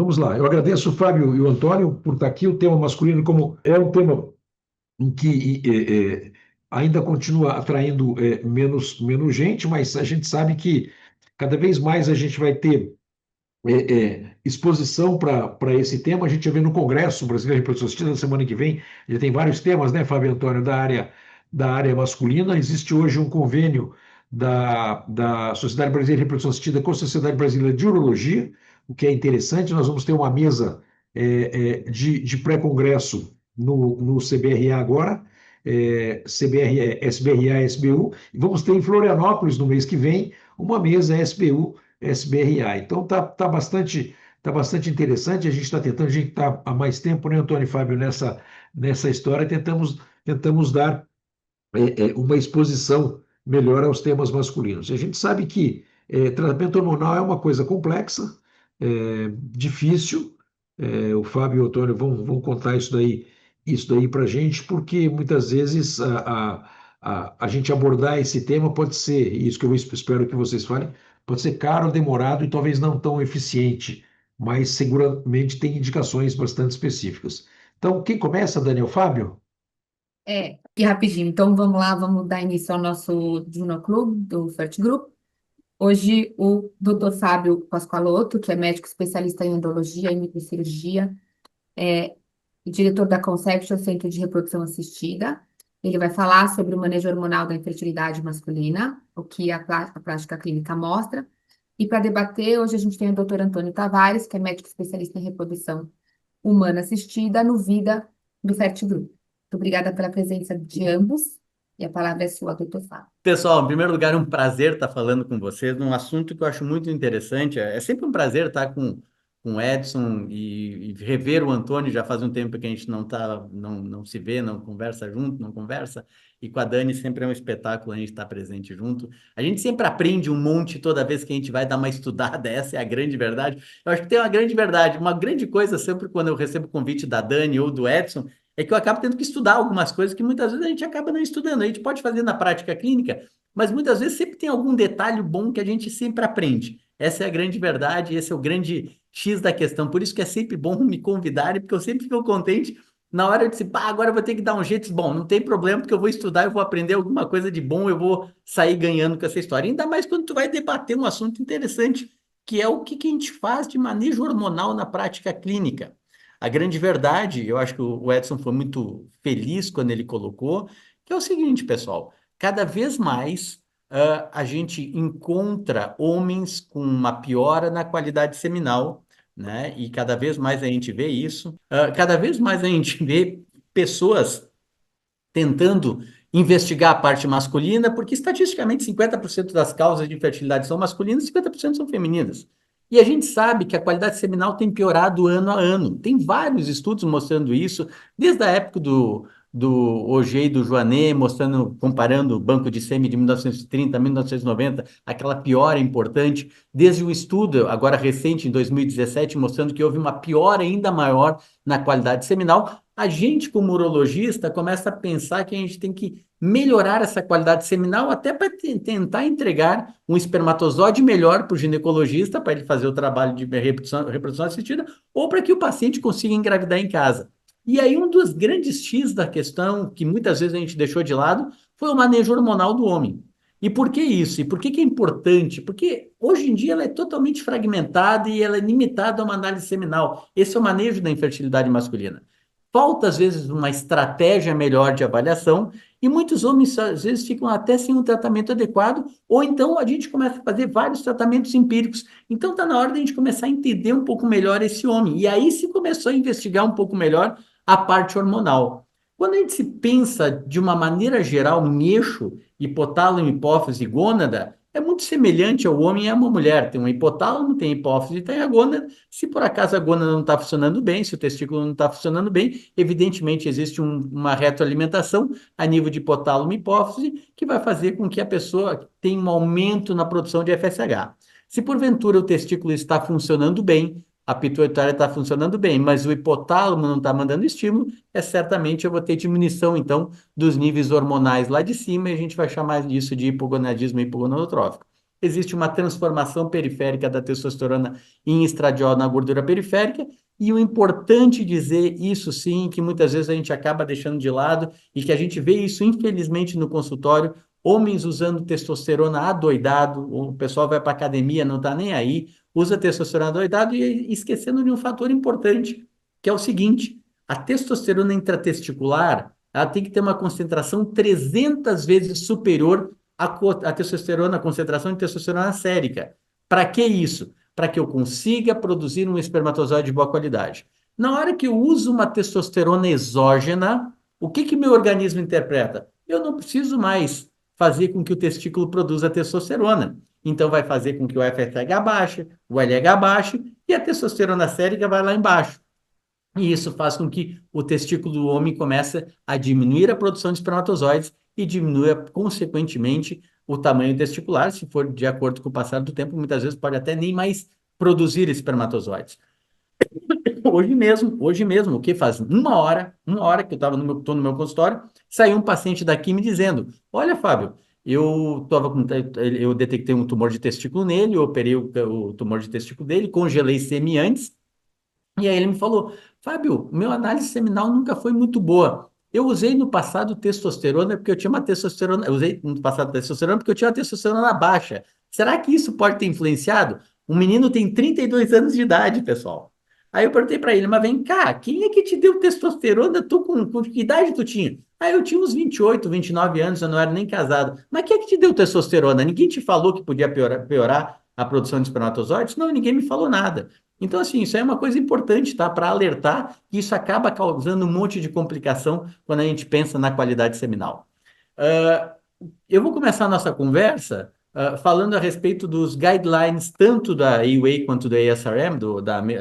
Vamos lá. Eu agradeço o Fábio e o Antônio por estar aqui. O tema masculino, como é um tema em que ainda continua atraindo menos gente, mas a gente sabe que cada vez mais a gente vai ter exposição para esse tema. A gente já vê no Congresso Brasileiro de Reprodução Assistida, na semana que vem, já tem vários temas, né, Fábio Antônio, da área masculina. Existe hoje um convênio da Sociedade Brasileira de Reprodução Assistida com a Sociedade Brasileira de Urologia, o que é interessante. Nós vamos ter uma mesa de pré-congresso no CBRA agora, CBRA, SBRA, SBU, e vamos ter em Florianópolis no mês que vem uma mesa SBU SBRA. Então tá bastante interessante. A gente está tentando, a gente está há mais tempo, né, Antônio e Fábio, nessa história, tentamos dar uma exposição melhor aos temas masculinos. A gente sabe que tratamento hormonal é uma coisa complexa, difícil. O Fábio e o Antônio vão contar isso daí para a gente, porque muitas vezes a gente abordar esse tema pode ser, isso que eu espero que vocês falem, pode ser caro, demorado e talvez não tão eficiente, mas seguramente tem indicações bastante específicas. Então, quem começa, Daniel? Fábio? Aqui rapidinho. Então vamos lá, vamos dar início ao nosso Juno Club do Fert Group. Hoje o Dr. Fábio Pascoalotto, que é médico especialista em endologia e microcirurgia, e diretor da Conception Centro de Reprodução Assistida. Ele vai falar sobre o manejo hormonal da infertilidade masculina, o que a prática clínica mostra. E para debater, hoje a gente tem o Dr. Antônio Tavares, que é médico especialista em reprodução humana assistida no Vida do Fert Group. Muito obrigada pela presença de ambos. E a palavra é sua, doutor Fábio. Pessoal, em primeiro lugar, é um prazer estar falando com vocês num assunto que eu acho muito interessante. É sempre um prazer estar com o Edson e rever o Antônio. Já faz um tempo que a gente não se vê, não conversa junto, não conversa. E com a Dani sempre é um espetáculo a gente estar presente junto. A gente sempre aprende um monte toda vez que a gente vai dar uma estudada. Essa é a grande verdade. Eu acho que tem uma grande verdade. Uma grande coisa sempre quando eu recebo o convite da Dani ou do Edson é que eu acabo tendo que estudar algumas coisas que muitas vezes a gente acaba não estudando. A gente pode fazer na prática clínica, mas muitas vezes sempre tem algum detalhe bom que a gente sempre aprende. Essa é a grande verdade, esse é o grande X da questão. Por isso que é sempre bom me convidarem, porque eu sempre fico contente na hora de dizer, pá, agora eu vou ter que dar um jeito. Bom, não tem problema, porque eu vou estudar, eu vou aprender alguma coisa de bom, eu vou sair ganhando com essa história. Ainda mais quando tu vai debater um assunto interessante, que é o que a gente faz de manejo hormonal na prática clínica. A grande verdade, eu acho que o Edson foi muito feliz quando ele colocou, que é o seguinte, pessoal, cada vez mais a gente encontra homens com uma piora na qualidade seminal, né? E cada vez mais a gente vê isso. Cada vez mais a gente vê pessoas tentando investigar a parte masculina, porque estatisticamente 50% das causas de infertilidade são masculinas e 50% são femininas. E a gente sabe que a qualidade seminal tem piorado ano a ano. Tem vários estudos mostrando isso, desde a época do Auger e do Joanet, mostrando, comparando o banco de sêmen de 1930 a 1990, aquela piora importante, desde o estudo, agora recente, em 2017, mostrando que houve uma piora ainda maior na qualidade seminal. A gente, como urologista, começa a pensar que a gente tem que melhorar essa qualidade seminal até para tentar entregar um espermatozoide melhor para o ginecologista, para ele fazer o trabalho de reprodução assistida, ou para que o paciente consiga engravidar em casa. E aí, um dos grandes X da questão, que muitas vezes a gente deixou de lado, foi o manejo hormonal do homem. E por que isso? E por que é importante? Porque hoje em dia ela é totalmente fragmentada e ela é limitada a uma análise seminal. Esse é o manejo da infertilidade masculina. Falta, às vezes, uma estratégia melhor de avaliação e muitos homens, às vezes, ficam até sem um tratamento adequado, ou então a gente começa a fazer vários tratamentos empíricos. Então, está na hora de a gente começar a entender um pouco melhor esse homem. E aí se começou a investigar um pouco melhor a parte hormonal. Quando a gente se pensa de uma maneira geral em eixo, hipotálamo, hipófise e gônada, é muito semelhante ao homem e a uma mulher. Tem um hipotálamo, tem a hipófise e tem a gônada. Se por acaso a gônada não está funcionando bem, se o testículo não está funcionando bem, evidentemente existe uma retroalimentação a nível de hipotálamo e hipófise que vai fazer com que a pessoa tenha um aumento na produção de FSH. Se porventura o testículo está funcionando bem, a pituitária está funcionando bem, mas o hipotálamo não está mandando estímulo, certamente eu vou ter diminuição, então, dos níveis hormonais lá de cima, e a gente vai chamar isso de hipogonadismo hipogonadotrófico. existe uma transformação periférica da testosterona em estradiol na gordura periférica, e o importante dizer isso sim, que muitas vezes a gente acaba deixando de lado, e que a gente vê isso infelizmente no consultório, homens usando testosterona adoidado, o pessoal vai para academia, não está nem aí, usa testosterona adoidado e esquecendo de um fator importante, que é o seguinte, a testosterona intratesticular, ela tem que ter uma concentração 300 vezes superior à testosterona, à concentração de testosterona sérica. Para que isso? Para que eu consiga produzir um espermatozoide de boa qualidade. Na hora que eu uso uma testosterona exógena, o que meu organismo interpreta? Eu não preciso mais fazer com que o testículo produza testosterona. Então vai fazer com que o FSH baixe, o LH baixe e a testosterona sérica vai lá embaixo. E isso faz com que o testículo do homem comece a diminuir a produção de espermatozoides e diminua, consequentemente, o tamanho testicular. Se for de acordo com o passar do tempo, muitas vezes pode até nem mais produzir espermatozoides. Hoje mesmo, o que faz uma hora que eu tô no meu consultório, saiu um paciente daqui me dizendo: Olha, Fábio, eu detectei um tumor de testículo nele, eu operei o tumor de testículo dele, congelei sêmen antes. E aí ele me falou: Fábio, meu análise seminal nunca foi muito boa. Eu usei no passado testosterona porque eu tinha uma testosterona. Eu usei no passado testosterona porque eu tinha uma testosterona baixa. Será que isso pode ter influenciado? O menino tem 32 anos de idade, pessoal. Aí eu perguntei para ele: Mas vem cá, quem é que te deu testosterona? Tu com que idade tu tinha? Aí eu tinha uns 28, 29 anos, eu não era nem casado. Mas quem é que te deu testosterona? Ninguém te falou que podia piorar a produção de espermatozoides? Não, ninguém me falou nada. Então, assim, isso é uma coisa importante, tá? Para alertar que isso acaba causando um monte de complicação quando a gente pensa na qualidade seminal. Ah, eu vou começar a nossa conversa falando a respeito dos guidelines, tanto da AUA quanto da ASRM,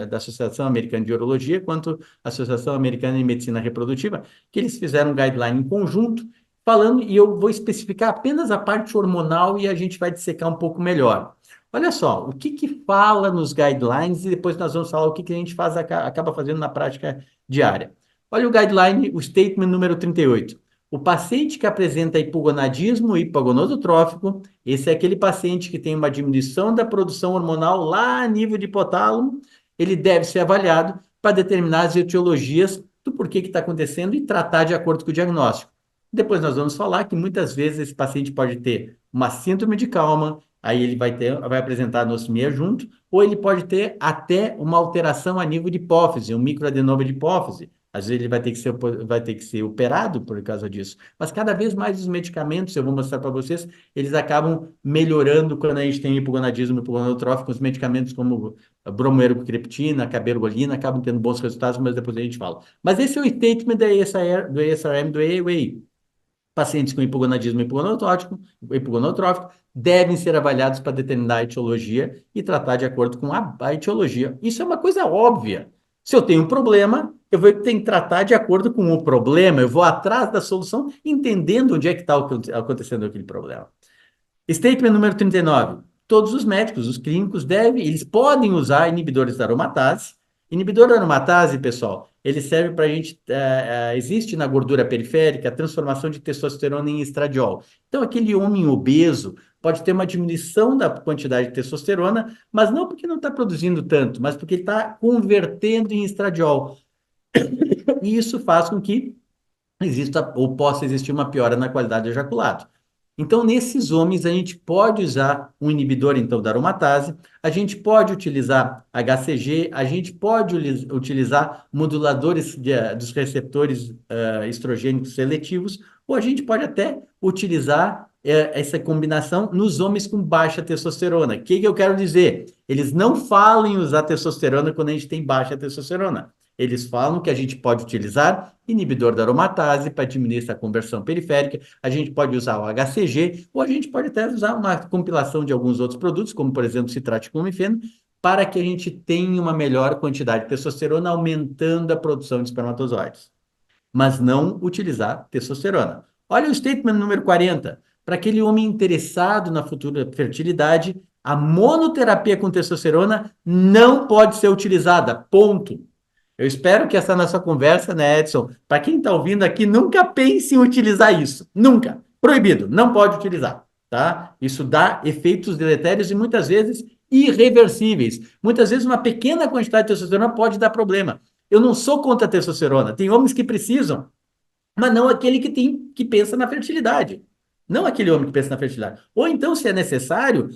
da Associação Americana de Urologia, quanto a Associação Americana de Medicina Reprodutiva, que eles fizeram um guideline em conjunto, falando, e eu vou especificar apenas a parte hormonal e a gente vai dissecar um pouco melhor. Olha só, o que fala nos guidelines e depois nós vamos falar o que a gente faz, acaba fazendo na prática diária. Olha o guideline, o statement número 38. O paciente que apresenta hipogonadismo hipogonadotrófico, esse é aquele paciente que tem uma diminuição da produção hormonal lá a nível de hipotálamo, ele deve ser avaliado para determinar as etiologias do porquê que está acontecendo e tratar de acordo com o diagnóstico. Depois nós vamos falar que muitas vezes esse paciente pode ter uma síndrome de Kalman, aí ele vai apresentar anosmia junto, ou ele pode ter até uma alteração a nível de hipófise, um microadenoma de hipófise. Às vezes ele vai ter que ser operado por causa disso. Mas cada vez mais os medicamentos, eu vou mostrar para vocês, eles acabam melhorando quando a gente tem hipogonadismo hipogonadotrófico. Os medicamentos como a bromoergotriptina, a cabergolina, acabam tendo bons resultados, mas depois a gente fala. Mas esse é o statement do ASRM, do AAA. Pacientes com hipogonadismo hipogonadotrófico devem ser avaliados para determinar a etiologia e tratar de acordo com a etiologia. Isso é uma coisa óbvia. Se eu tenho um problema, eu vou ter que tratar de acordo com o problema, eu vou atrás da solução, entendendo onde é que está acontecendo aquele problema. Statement número 39. Todos os médicos, os clínicos, eles podem usar inibidores da aromatase. Inibidor da aromatase, pessoal, ele serve para a gente, existe na gordura periférica a transformação de testosterona em estradiol. Então, aquele homem obeso pode ter uma diminuição da quantidade de testosterona, mas não porque não está produzindo tanto, mas porque ele está convertendo em estradiol. E isso faz com que exista ou possa existir uma piora na qualidade do ejaculado. Então, nesses homens, a gente pode usar um inibidor, então, da aromatase, a gente pode utilizar HCG, a gente pode utilizar moduladores dos receptores estrogênicos seletivos, ou a gente pode até utilizar essa combinação nos homens com baixa testosterona. O que eu quero dizer? Eles não falam em usar testosterona quando a gente tem baixa testosterona. Eles falam que a gente pode utilizar inibidor da aromatase para diminuir essa conversão periférica, a gente pode usar o HCG, ou a gente pode até usar uma compilação de alguns outros produtos, como, por exemplo, citrato de clomifeno, para que a gente tenha uma melhor quantidade de testosterona, aumentando a produção de espermatozoides. Mas não utilizar testosterona. Olha o statement número 40. Para aquele homem interessado na futura fertilidade, a monoterapia com testosterona não pode ser utilizada. Ponto. Eu espero que essa nossa conversa, né, Edson, para quem está ouvindo aqui, nunca pense em utilizar isso. Nunca. Proibido. Não pode utilizar. tá? Isso dá efeitos deletérios e muitas vezes irreversíveis. Muitas vezes uma pequena quantidade de testosterona pode dar problema. Eu não sou contra a testosterona. Tem homens que precisam, mas não aquele que pensa na fertilidade. Não aquele homem que pensa na fertilidade. Ou então, se é necessário,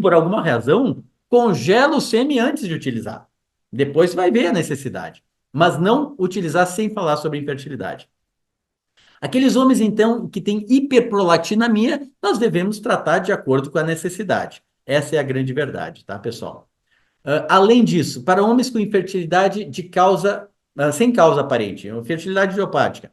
por alguma razão, congela o sêmen antes de utilizar. Depois vai ver a necessidade. Mas não utilizar sem falar sobre infertilidade. Aqueles homens, então, que têm hiperprolactinamia, nós devemos tratar de acordo com a necessidade. Essa é a grande verdade, tá, pessoal? Além disso, para homens com infertilidade de causa, sem causa aparente, infertilidade idiopática,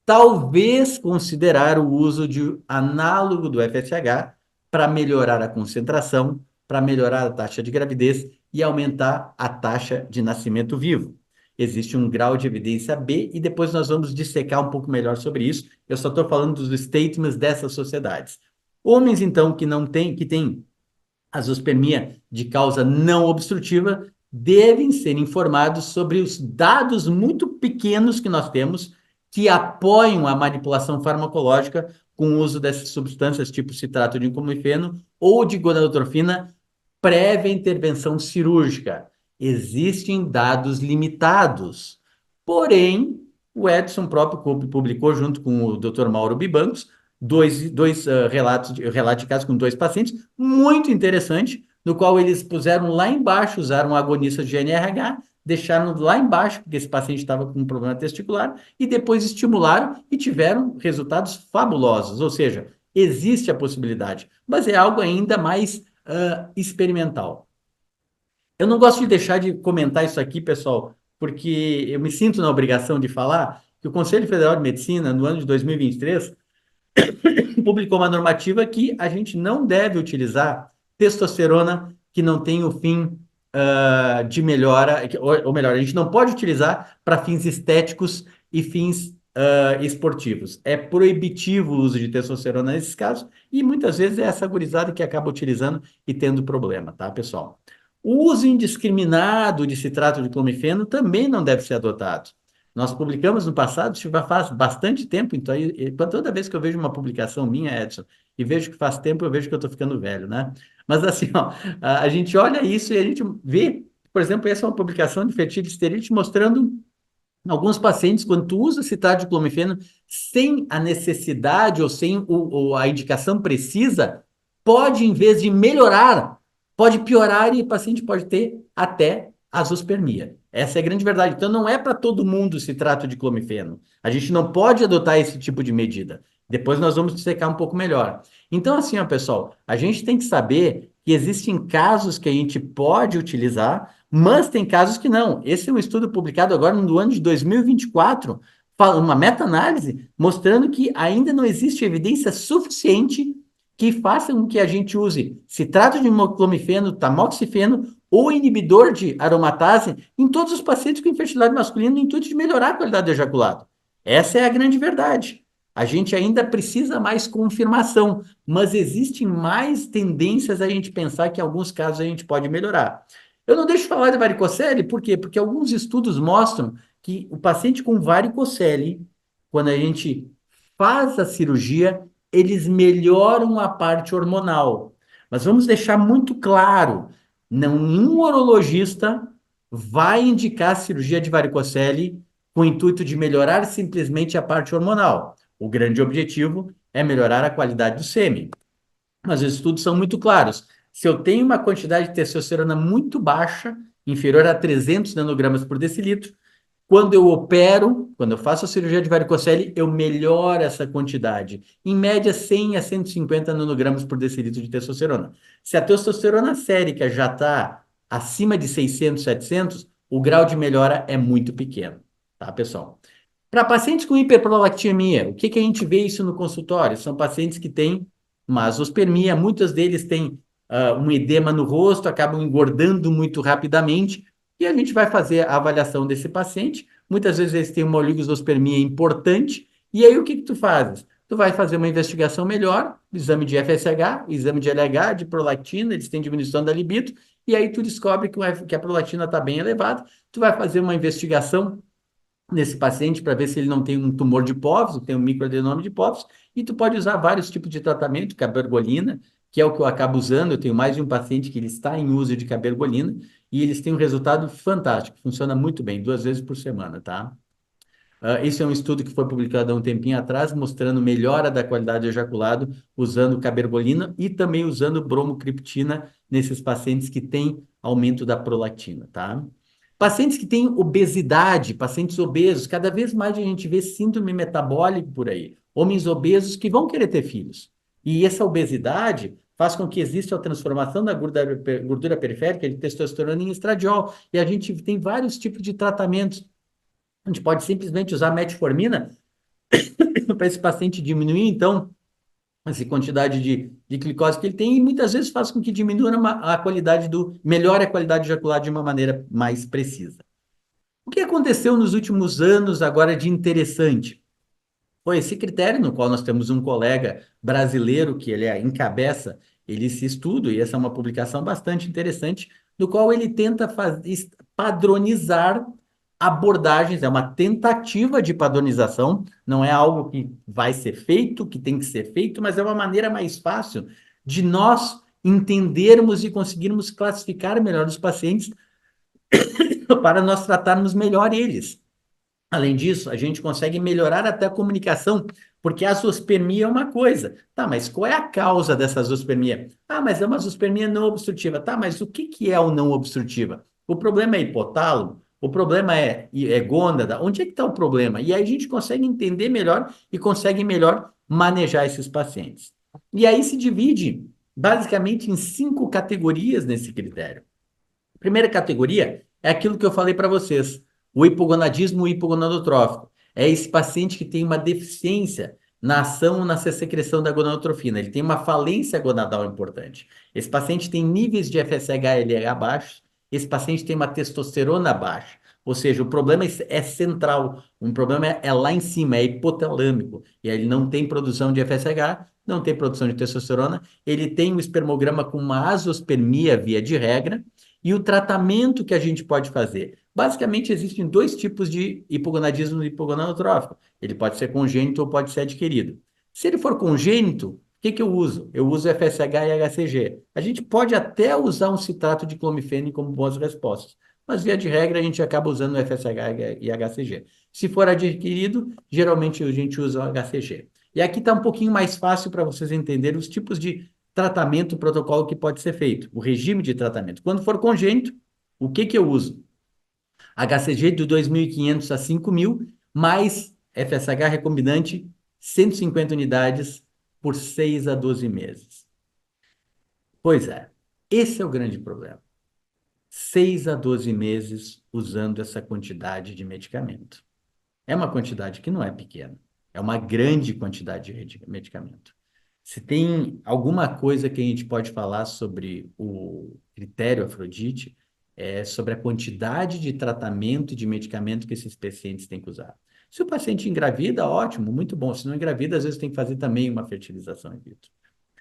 talvez considerar o uso de análogo do FSH para melhorar a concentração, para melhorar a taxa de gravidez e aumentar a taxa de nascimento vivo. Existe um grau de evidência B e depois nós vamos dissecar um pouco melhor sobre isso. Eu só estou falando dos statements dessas sociedades. Homens, então, que têm azoospermia de causa não obstrutiva devem ser informados sobre os dados muito pequenos que nós temos que apoiam a manipulação farmacológica com o uso dessas substâncias, tipo citrato de clomifeno ou de gonadotropina, prévia intervenção cirúrgica. Existem dados limitados. Porém, o Edson próprio publicou, junto com o Dr. Mauro Bibancos, dois relatos de casos com 2 pacientes, muito interessante, no qual eles puseram lá embaixo, usaram um agonista de GNRH, deixaram lá embaixo, porque esse paciente estava com um problema testicular, e depois estimularam e tiveram resultados fabulosos. Ou seja, existe a possibilidade, mas é algo ainda mais experimental. Eu não gosto de deixar de comentar isso aqui, pessoal, porque eu me sinto na obrigação de falar que o Conselho Federal de Medicina, no ano de 2023, publicou uma normativa que a gente não deve utilizar testosterona que não tem o fim de melhora, ou melhor, a gente não pode utilizar para fins estéticos e fins esportivos. É proibitivo o uso de testosterona nesses casos e muitas vezes é essa gurizada que acaba utilizando e tendo problema, tá, pessoal? O uso indiscriminado de citrato de clomifeno também não deve ser adotado. Nós publicamos no passado, isso já faz bastante tempo, então toda vez que eu vejo uma publicação minha, Edson, e vejo que faz tempo, eu vejo que eu estou ficando velho, né? Mas assim, ó, a gente olha isso e a gente vê, por exemplo, essa é uma publicação de fertility mostrando alguns pacientes, quando tu usa citrato de clomifeno sem a necessidade ou sem a indicação precisa, pode, em vez de melhorar, pode piorar e o paciente pode ter até azoospermia. Essa é a grande verdade. Então, não é para todo mundo o citrato de clomifeno. A gente não pode adotar esse tipo de medida. Depois nós vamos dissecar um pouco melhor. Então, assim, ó, pessoal, a gente tem que saber que existem casos que a gente pode utilizar, mas tem casos que não. Esse é um estudo publicado agora no ano de 2024, uma meta-análise mostrando que ainda não existe evidência suficiente que faça com que a gente use citrato de clomifeno, tamoxifeno ou inibidor de aromatase em todos os pacientes com infertilidade masculina no intuito de melhorar a qualidade do ejaculado. Essa é a grande verdade. A gente ainda precisa mais confirmação, mas existem mais tendências a gente pensar que em alguns casos a gente pode melhorar. Eu não deixo de falar de varicocele, por quê? Porque alguns estudos mostram que o paciente com varicocele, quando a gente faz a cirurgia, eles melhoram a parte hormonal. Mas vamos deixar muito claro, nenhum urologista vai indicar cirurgia de varicocele com o intuito de melhorar simplesmente a parte hormonal. O grande objetivo é melhorar a qualidade do sêmen. Mas os estudos são muito claros. Se eu tenho uma quantidade de testosterona muito baixa, inferior a 300 nanogramas por decilitro, quando eu opero, quando eu faço a cirurgia de varicocele, eu melhoro essa quantidade. Em média, 100 a 150 nanogramas por decilitro de testosterona. Se a testosterona sérica já está acima de 600, 700, o grau de melhora é muito pequeno. Tá, pessoal? Para pacientes com hiperprolactinemia, o que a gente vê isso no consultório? São pacientes que têm uma azoospermia, muitos deles têm um edema no rosto, acabam engordando muito rapidamente, e a gente vai fazer a avaliação desse paciente. Muitas vezes eles têm uma oligospermia importante, e aí o que tu fazes? Tu vai fazer uma investigação melhor, exame de FSH, exame de LH, de prolactina, eles têm diminuição da libido, e aí tu descobre que a prolactina está bem elevada, tu vai fazer uma investigação nesse paciente para ver se ele não tem um tumor de hipófise, tem um microadenoma de hipófise, e tu pode usar vários tipos de tratamento, cabergolina, que é o que eu acabo usando. Eu tenho mais de um paciente que ele está em uso de cabergolina, e eles têm um resultado fantástico, funciona muito bem, 2 vezes por semana, tá? Esse é um estudo que foi publicado há um tempinho atrás, mostrando melhora da qualidade do ejaculado usando cabergolina e também usando bromocriptina nesses pacientes que têm aumento da prolactina, tá? Pacientes que têm obesidade, pacientes obesos, cada vez mais a gente vê síndrome metabólica por aí. Homens obesos que vão querer ter filhos. E essa obesidade faz com que exista a transformação da gordura periférica de testosterona em estradiol. E a gente tem vários tipos de tratamentos. A gente pode simplesmente usar metformina para esse paciente diminuir, então, essa quantidade de glicose que ele tem, e muitas vezes faz com que diminua a qualidade melhore a qualidade ejacular de uma maneira mais precisa. O que aconteceu nos últimos anos agora de interessante? Foi esse critério no qual nós temos um colega brasileiro que ele encabeça esse estudo, e essa é uma publicação bastante interessante, no qual ele tenta padronizar abordagens, é uma tentativa de padronização, não é algo que vai ser feito, que tem que ser feito, mas é uma maneira mais fácil de nós entendermos e conseguirmos classificar melhor os pacientes para nós tratarmos melhor eles. Além disso, a gente consegue melhorar até a comunicação, porque a zoospermia é uma coisa. Tá, mas qual é a causa dessa zoospermia? Ah, mas é uma zoospermia não obstrutiva. Tá, mas o que é o não obstrutiva? O problema é hipotálamo? O problema é gônada? Onde é que está o problema? E aí a gente consegue entender melhor e consegue melhor manejar esses pacientes. E aí se divide basicamente em 5 categorias nesse critério. A primeira categoria é aquilo que eu falei para vocês, o hipogonadismo hipogonadotrófico. É esse paciente que tem uma deficiência na ação, na secreção da gonadotrofina. Ele tem uma falência gonadal importante. Esse paciente tem níveis de FSH-LH baixos. Esse paciente tem uma testosterona baixa. Ou seja, o problema é central. O problema é lá em cima, é hipotalâmico. E aí ele não tem produção de FSH, não tem produção de testosterona. Ele tem um espermograma com uma azospermia via de regra. E o tratamento que a gente pode fazer? Basicamente, existem 2 tipos de hipogonadismo hipogonadotrófico. Ele pode ser congênito ou pode ser adquirido. Se ele for congênito, o que eu uso? Eu uso FSH e HCG. A gente pode até usar um citrato de clomifene como boas respostas, mas via de regra a gente acaba usando o FSH e HCG. Se for adquirido, geralmente a gente usa o HCG. E aqui está um pouquinho mais fácil para vocês entenderem os tipos de tratamento, protocolo que pode ser feito, o regime de tratamento. Quando for congênito, o que eu uso? HCG de 2.500 a 5.000, mais FSH recombinante, 150 unidades por 6 a 12 meses. Pois é, esse é o grande problema. 6 a 12 meses usando essa quantidade de medicamento. É uma quantidade que não é pequena, é uma grande quantidade de medicamento. Se tem alguma coisa que a gente pode falar sobre o critério Afrodite, é sobre a quantidade de tratamento e de medicamento que esses pacientes têm que usar. Se o paciente engravida, ótimo, muito bom. Se não engravida, às vezes tem que fazer também uma fertilização in vitro.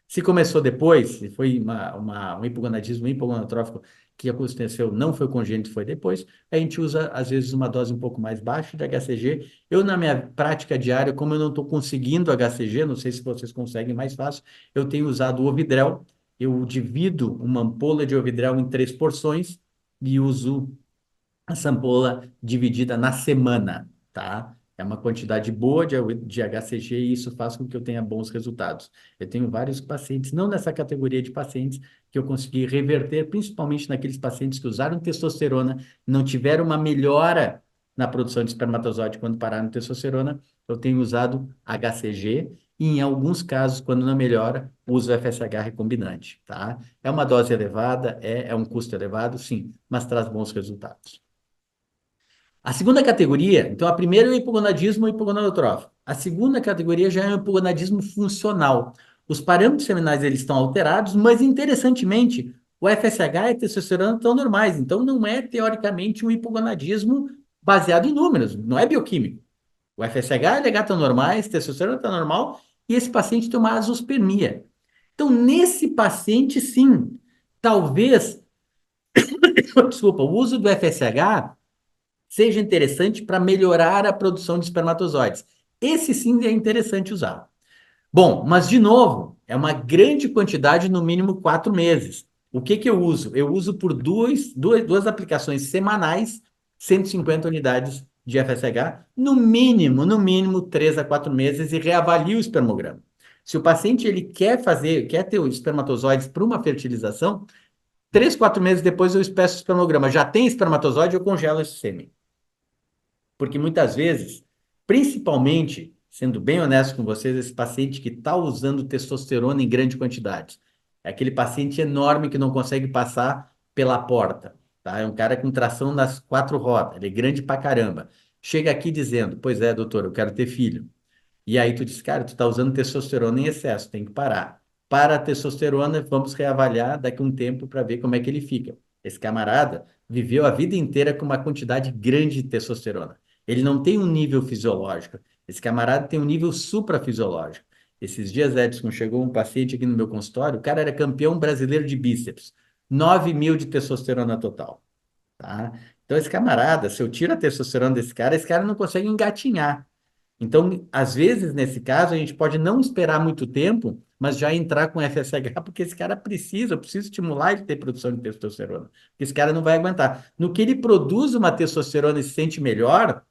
Se começou depois, se foi um hipogonadismo hipogonadotrófico que aconteceu, não foi congênito, foi depois, a gente usa, às vezes, uma dose um pouco mais baixa de HCG. Eu, na minha prática diária, como eu não estou conseguindo HCG, não sei se vocês conseguem mais fácil, eu tenho usado o Ovidrel. Eu divido uma ampola de Ovidrel em 3 porções e uso essa ampola dividida na semana, tá? É uma quantidade boa de HCG e isso faz com que eu tenha bons resultados. Eu tenho vários pacientes, não nessa categoria de pacientes, que eu consegui reverter, principalmente naqueles pacientes que usaram testosterona, não tiveram uma melhora na produção de espermatozoide quando pararam testosterona. Eu tenho usado HCG e, em alguns casos, quando não melhora, uso FSH recombinante, tá? É uma dose elevada, é um custo elevado, sim, mas traz bons resultados. A segunda categoria, então a primeira é o hipogonadismo hipogonadotrófico. A segunda categoria já é o hipogonadismo funcional. Os parâmetros seminais eles estão alterados, mas interessantemente, o FSH e a testosterona estão normais. Então não é teoricamente um hipogonadismo baseado em números, não é bioquímico. O FSH e LH estão normais, a testosterona está normal e esse paciente tem uma azospermia. Então nesse paciente sim, talvez, desculpa, o uso do FSH seja interessante para melhorar a produção de espermatozoides. Esse sim é interessante usar. Bom, mas de novo, é uma grande quantidade, no mínimo 4 meses. O que eu uso? Eu uso por duas aplicações semanais, 150 unidades de FSH, no mínimo 3 a 4 meses, e reavalio o espermograma. Se o paciente ele quer ter os espermatozoides para uma fertilização, 3, 4 meses depois eu peço o espermograma. Já tem espermatozoide, eu congelo esse sêmen. Porque muitas vezes, principalmente, sendo bem honesto com vocês, esse paciente que está usando testosterona em grande quantidade, é aquele paciente enorme que não consegue passar pela porta, tá? É um cara com tração nas 4 rodas, ele é grande pra caramba. Chega aqui dizendo, pois é, doutor, eu quero ter filho. E aí tu diz, cara, tu está usando testosterona em excesso, tem que parar. Para a testosterona, vamos reavaliar daqui a um tempo para ver como é que ele fica. Esse camarada viveu a vida inteira com uma quantidade grande de testosterona. Ele não tem um nível fisiológico. Esse camarada tem um nível suprafisiológico. Esses dias, Edson, chegou um paciente aqui no meu consultório, o cara era campeão brasileiro de bíceps, 9.000 de testosterona total, tá? Então, esse camarada, se eu tiro a testosterona desse cara, esse cara não consegue engatinhar. Então, às vezes, nesse caso, a gente pode não esperar muito tempo, mas já entrar com FSH, porque esse cara precisa, eu preciso estimular ele a ter produção de testosterona, porque esse cara não vai aguentar. No que ele produz uma testosterona e se sente melhor,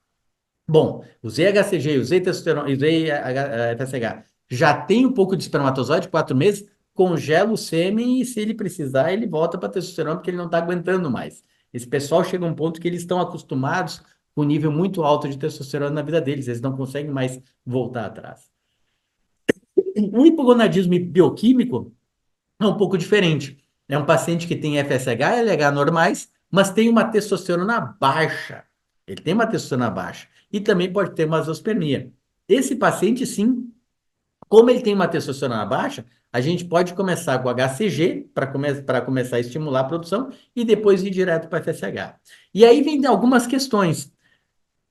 bom, usei HCG, usei testosterona, usei FSH, já tem um pouco de espermatozoide, 4 meses, congela o sêmen e se ele precisar, ele volta para testosterona, porque ele não está aguentando mais. Esse pessoal chega a um ponto que eles estão acostumados com um nível muito alto de testosterona na vida deles, eles não conseguem mais voltar atrás. O hipogonadismo bioquímico é um pouco diferente. É um paciente que tem FSH e LH normais, mas tem uma testosterona baixa. Ele tem uma testosterona baixa. E também pode ter uma azoospermia. Esse paciente, sim, como ele tem uma testosterona baixa, a gente pode começar com HCG para começar a estimular a produção e depois ir direto para FSH. E aí vem algumas questões.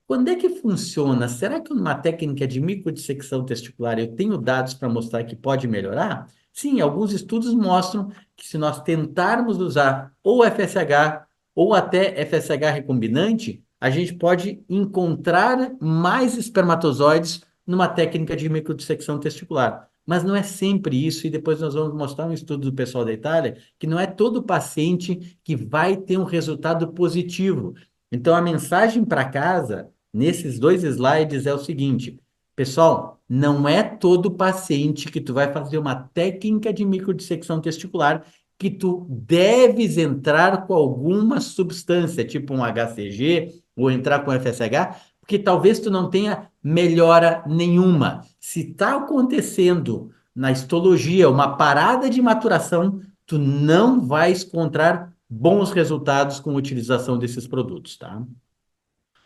Quando é que funciona? Será que uma técnica de microdissecção testicular eu tenho dados para mostrar que pode melhorar? Sim, alguns estudos mostram que se nós tentarmos usar ou FSH ou até FSH recombinante, a gente pode encontrar mais espermatozoides numa técnica de microdissecção testicular. Mas não é sempre isso, e depois nós vamos mostrar um estudo do pessoal da Itália, que não é todo paciente que vai ter um resultado positivo. Então, a mensagem para casa nesses 2 slides é o seguinte, pessoal, não é todo paciente que tu vai fazer uma técnica de microdissecção testicular que tu deves entrar com alguma substância, tipo um HCG ou entrar com FSH, porque talvez tu não tenha melhora nenhuma. Se está acontecendo na histologia uma parada de maturação, tu não vai encontrar bons resultados com a utilização desses produtos, tá?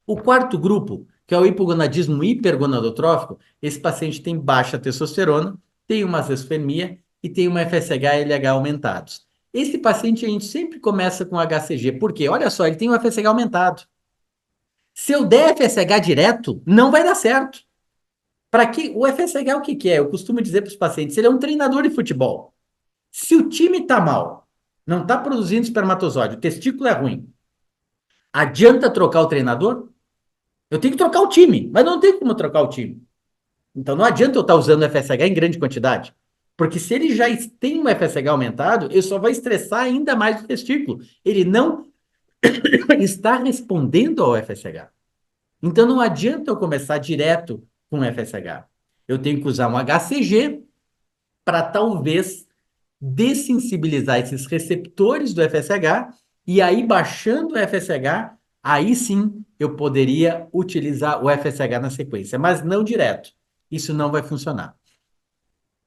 O quarto grupo, que é o hipogonadismo hipergonadotrófico, esse paciente tem baixa testosterona, tem uma azoospermia e tem uma FSH e LH aumentados. Esse paciente a gente sempre começa com HCG, porque olha só, ele tem um FSH aumentado. Se eu der FSH direto, não vai dar certo. Para que o FSH o que que é? Eu costumo dizer para os pacientes, ele é um treinador de futebol. Se o time está mal, não está produzindo espermatozoide, o testículo é ruim, adianta trocar o treinador? Eu tenho que trocar o time, mas não tem como trocar o time. Então não adianta eu estar usando o FSH em grande quantidade. Porque se ele já tem um FSH aumentado, ele só vai estressar ainda mais o testículo. Ele não está respondendo ao FSH. Então não adianta eu começar direto com o FSH. Eu tenho que usar um HCG para talvez dessensibilizar esses receptores do FSH e aí baixando o FSH, aí sim eu poderia utilizar o FSH na sequência, mas não direto. Isso não vai funcionar.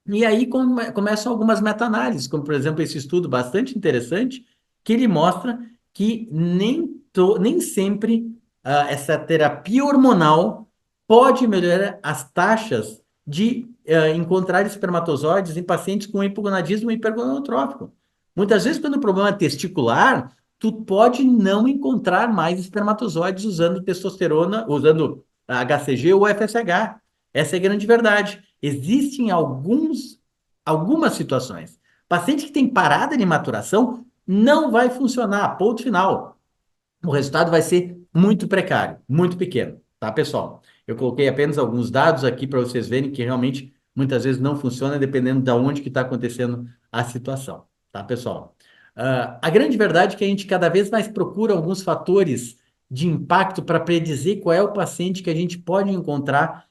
E aí começam algumas meta-análises, como por exemplo esse estudo bastante interessante, que ele mostra que nem sempre essa terapia hormonal pode melhorar as taxas de encontrar espermatozoides em pacientes com hipogonadismo hipergonadotrófico. Muitas vezes, quando o problema é testicular, tu pode não encontrar mais espermatozoides usando testosterona, usando HCG ou FSH. Essa é a grande verdade. Existem algumas situações. Paciente que tem parada de maturação não vai funcionar, ponto final. O resultado vai ser muito precário, muito pequeno, tá, pessoal? Eu coloquei apenas alguns dados aqui para vocês verem que realmente muitas vezes não funciona dependendo de onde que está acontecendo a situação, tá, pessoal? A grande verdade é que a gente cada vez mais procura alguns fatores de impacto para predizer qual é o paciente que a gente pode encontrar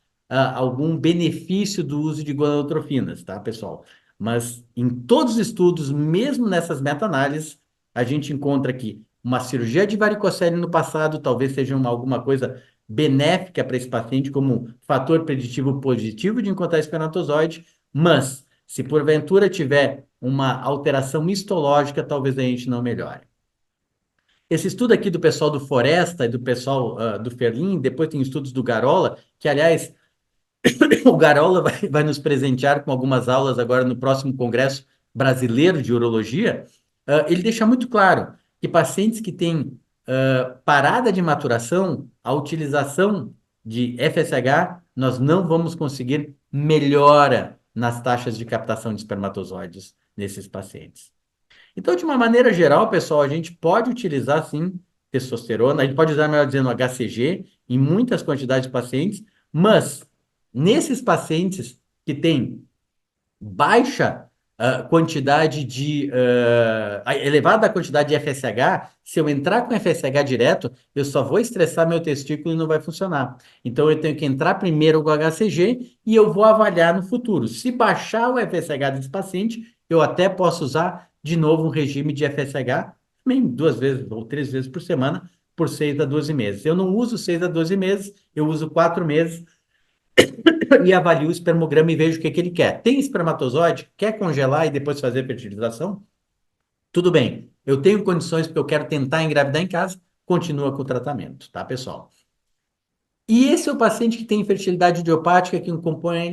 algum benefício do uso de gonadotrofinas, tá, pessoal? Mas em todos os estudos, mesmo nessas meta-análises, a gente encontra que uma cirurgia de varicocele no passado talvez seja alguma coisa benéfica para esse paciente como fator preditivo positivo de encontrar espermatozoide, mas se porventura tiver uma alteração histológica, talvez a gente não melhore. Esse estudo aqui do pessoal do Foresta e do pessoal do Ferlin, depois tem estudos do Garola, que aliás o Garola vai nos presentear com algumas aulas agora no próximo Congresso Brasileiro de Urologia. Ele deixa muito claro que pacientes que têm parada de maturação, a utilização de FSH, nós não vamos conseguir melhora nas taxas de captação de espermatozoides nesses pacientes. Então, de uma maneira geral, pessoal, a gente pode utilizar, sim, testosterona, a gente pode usar, melhor dizendo, HCG em muitas quantidades de pacientes, mas nesses pacientes que têm baixa quantidade de elevada quantidade de FSH, se eu entrar com FSH direto, eu só vou estressar meu testículo e não vai funcionar. Então eu tenho que entrar primeiro com HCG e eu vou avaliar no futuro. Se baixar o FSH desse paciente, eu até posso usar de novo um regime de FSH, também 2 vezes ou 3 vezes por semana, por 6 a 12 meses. Eu não uso 6 a 12 meses, eu uso 4 meses e avalio o espermograma e vejo o que que ele quer. Tem espermatozoide? Quer congelar e depois fazer fertilização? Tudo bem. Eu tenho condições porque eu quero tentar engravidar em casa, continua com o tratamento, tá, pessoal? E esse é o paciente que tem infertilidade idiopática, que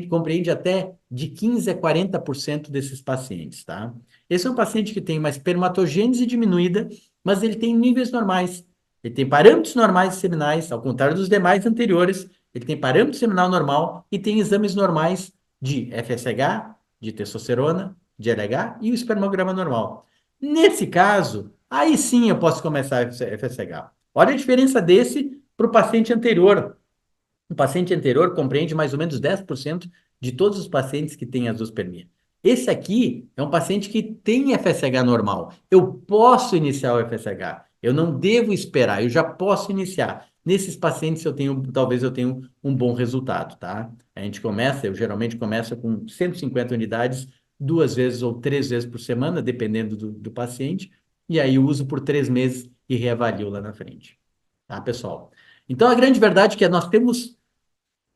compreende até de 15 a 40% desses pacientes, tá? Esse é um paciente que tem uma espermatogênese diminuída, mas ele tem níveis normais. Ele tem parâmetros normais seminais, ao contrário dos demais anteriores, ele tem parâmetro seminal normal e tem exames normais de FSH, de testosterona, de LH e o espermograma normal. Nesse caso, aí sim eu posso começar FSH. Olha a diferença desse para o paciente anterior. O paciente anterior compreende mais ou menos 10% de todos os pacientes que têm azoospermia. Esse aqui é um paciente que tem FSH normal. Eu posso iniciar o FSH. Eu não devo esperar, eu já posso iniciar. Nesses pacientes talvez eu tenha um bom resultado, tá? Eu geralmente começo com 150 unidades, 2 vezes ou 3 vezes por semana, dependendo do paciente, e aí eu uso por 3 meses e reavalio lá na frente. Tá, pessoal? Então, a grande verdade é que nós temos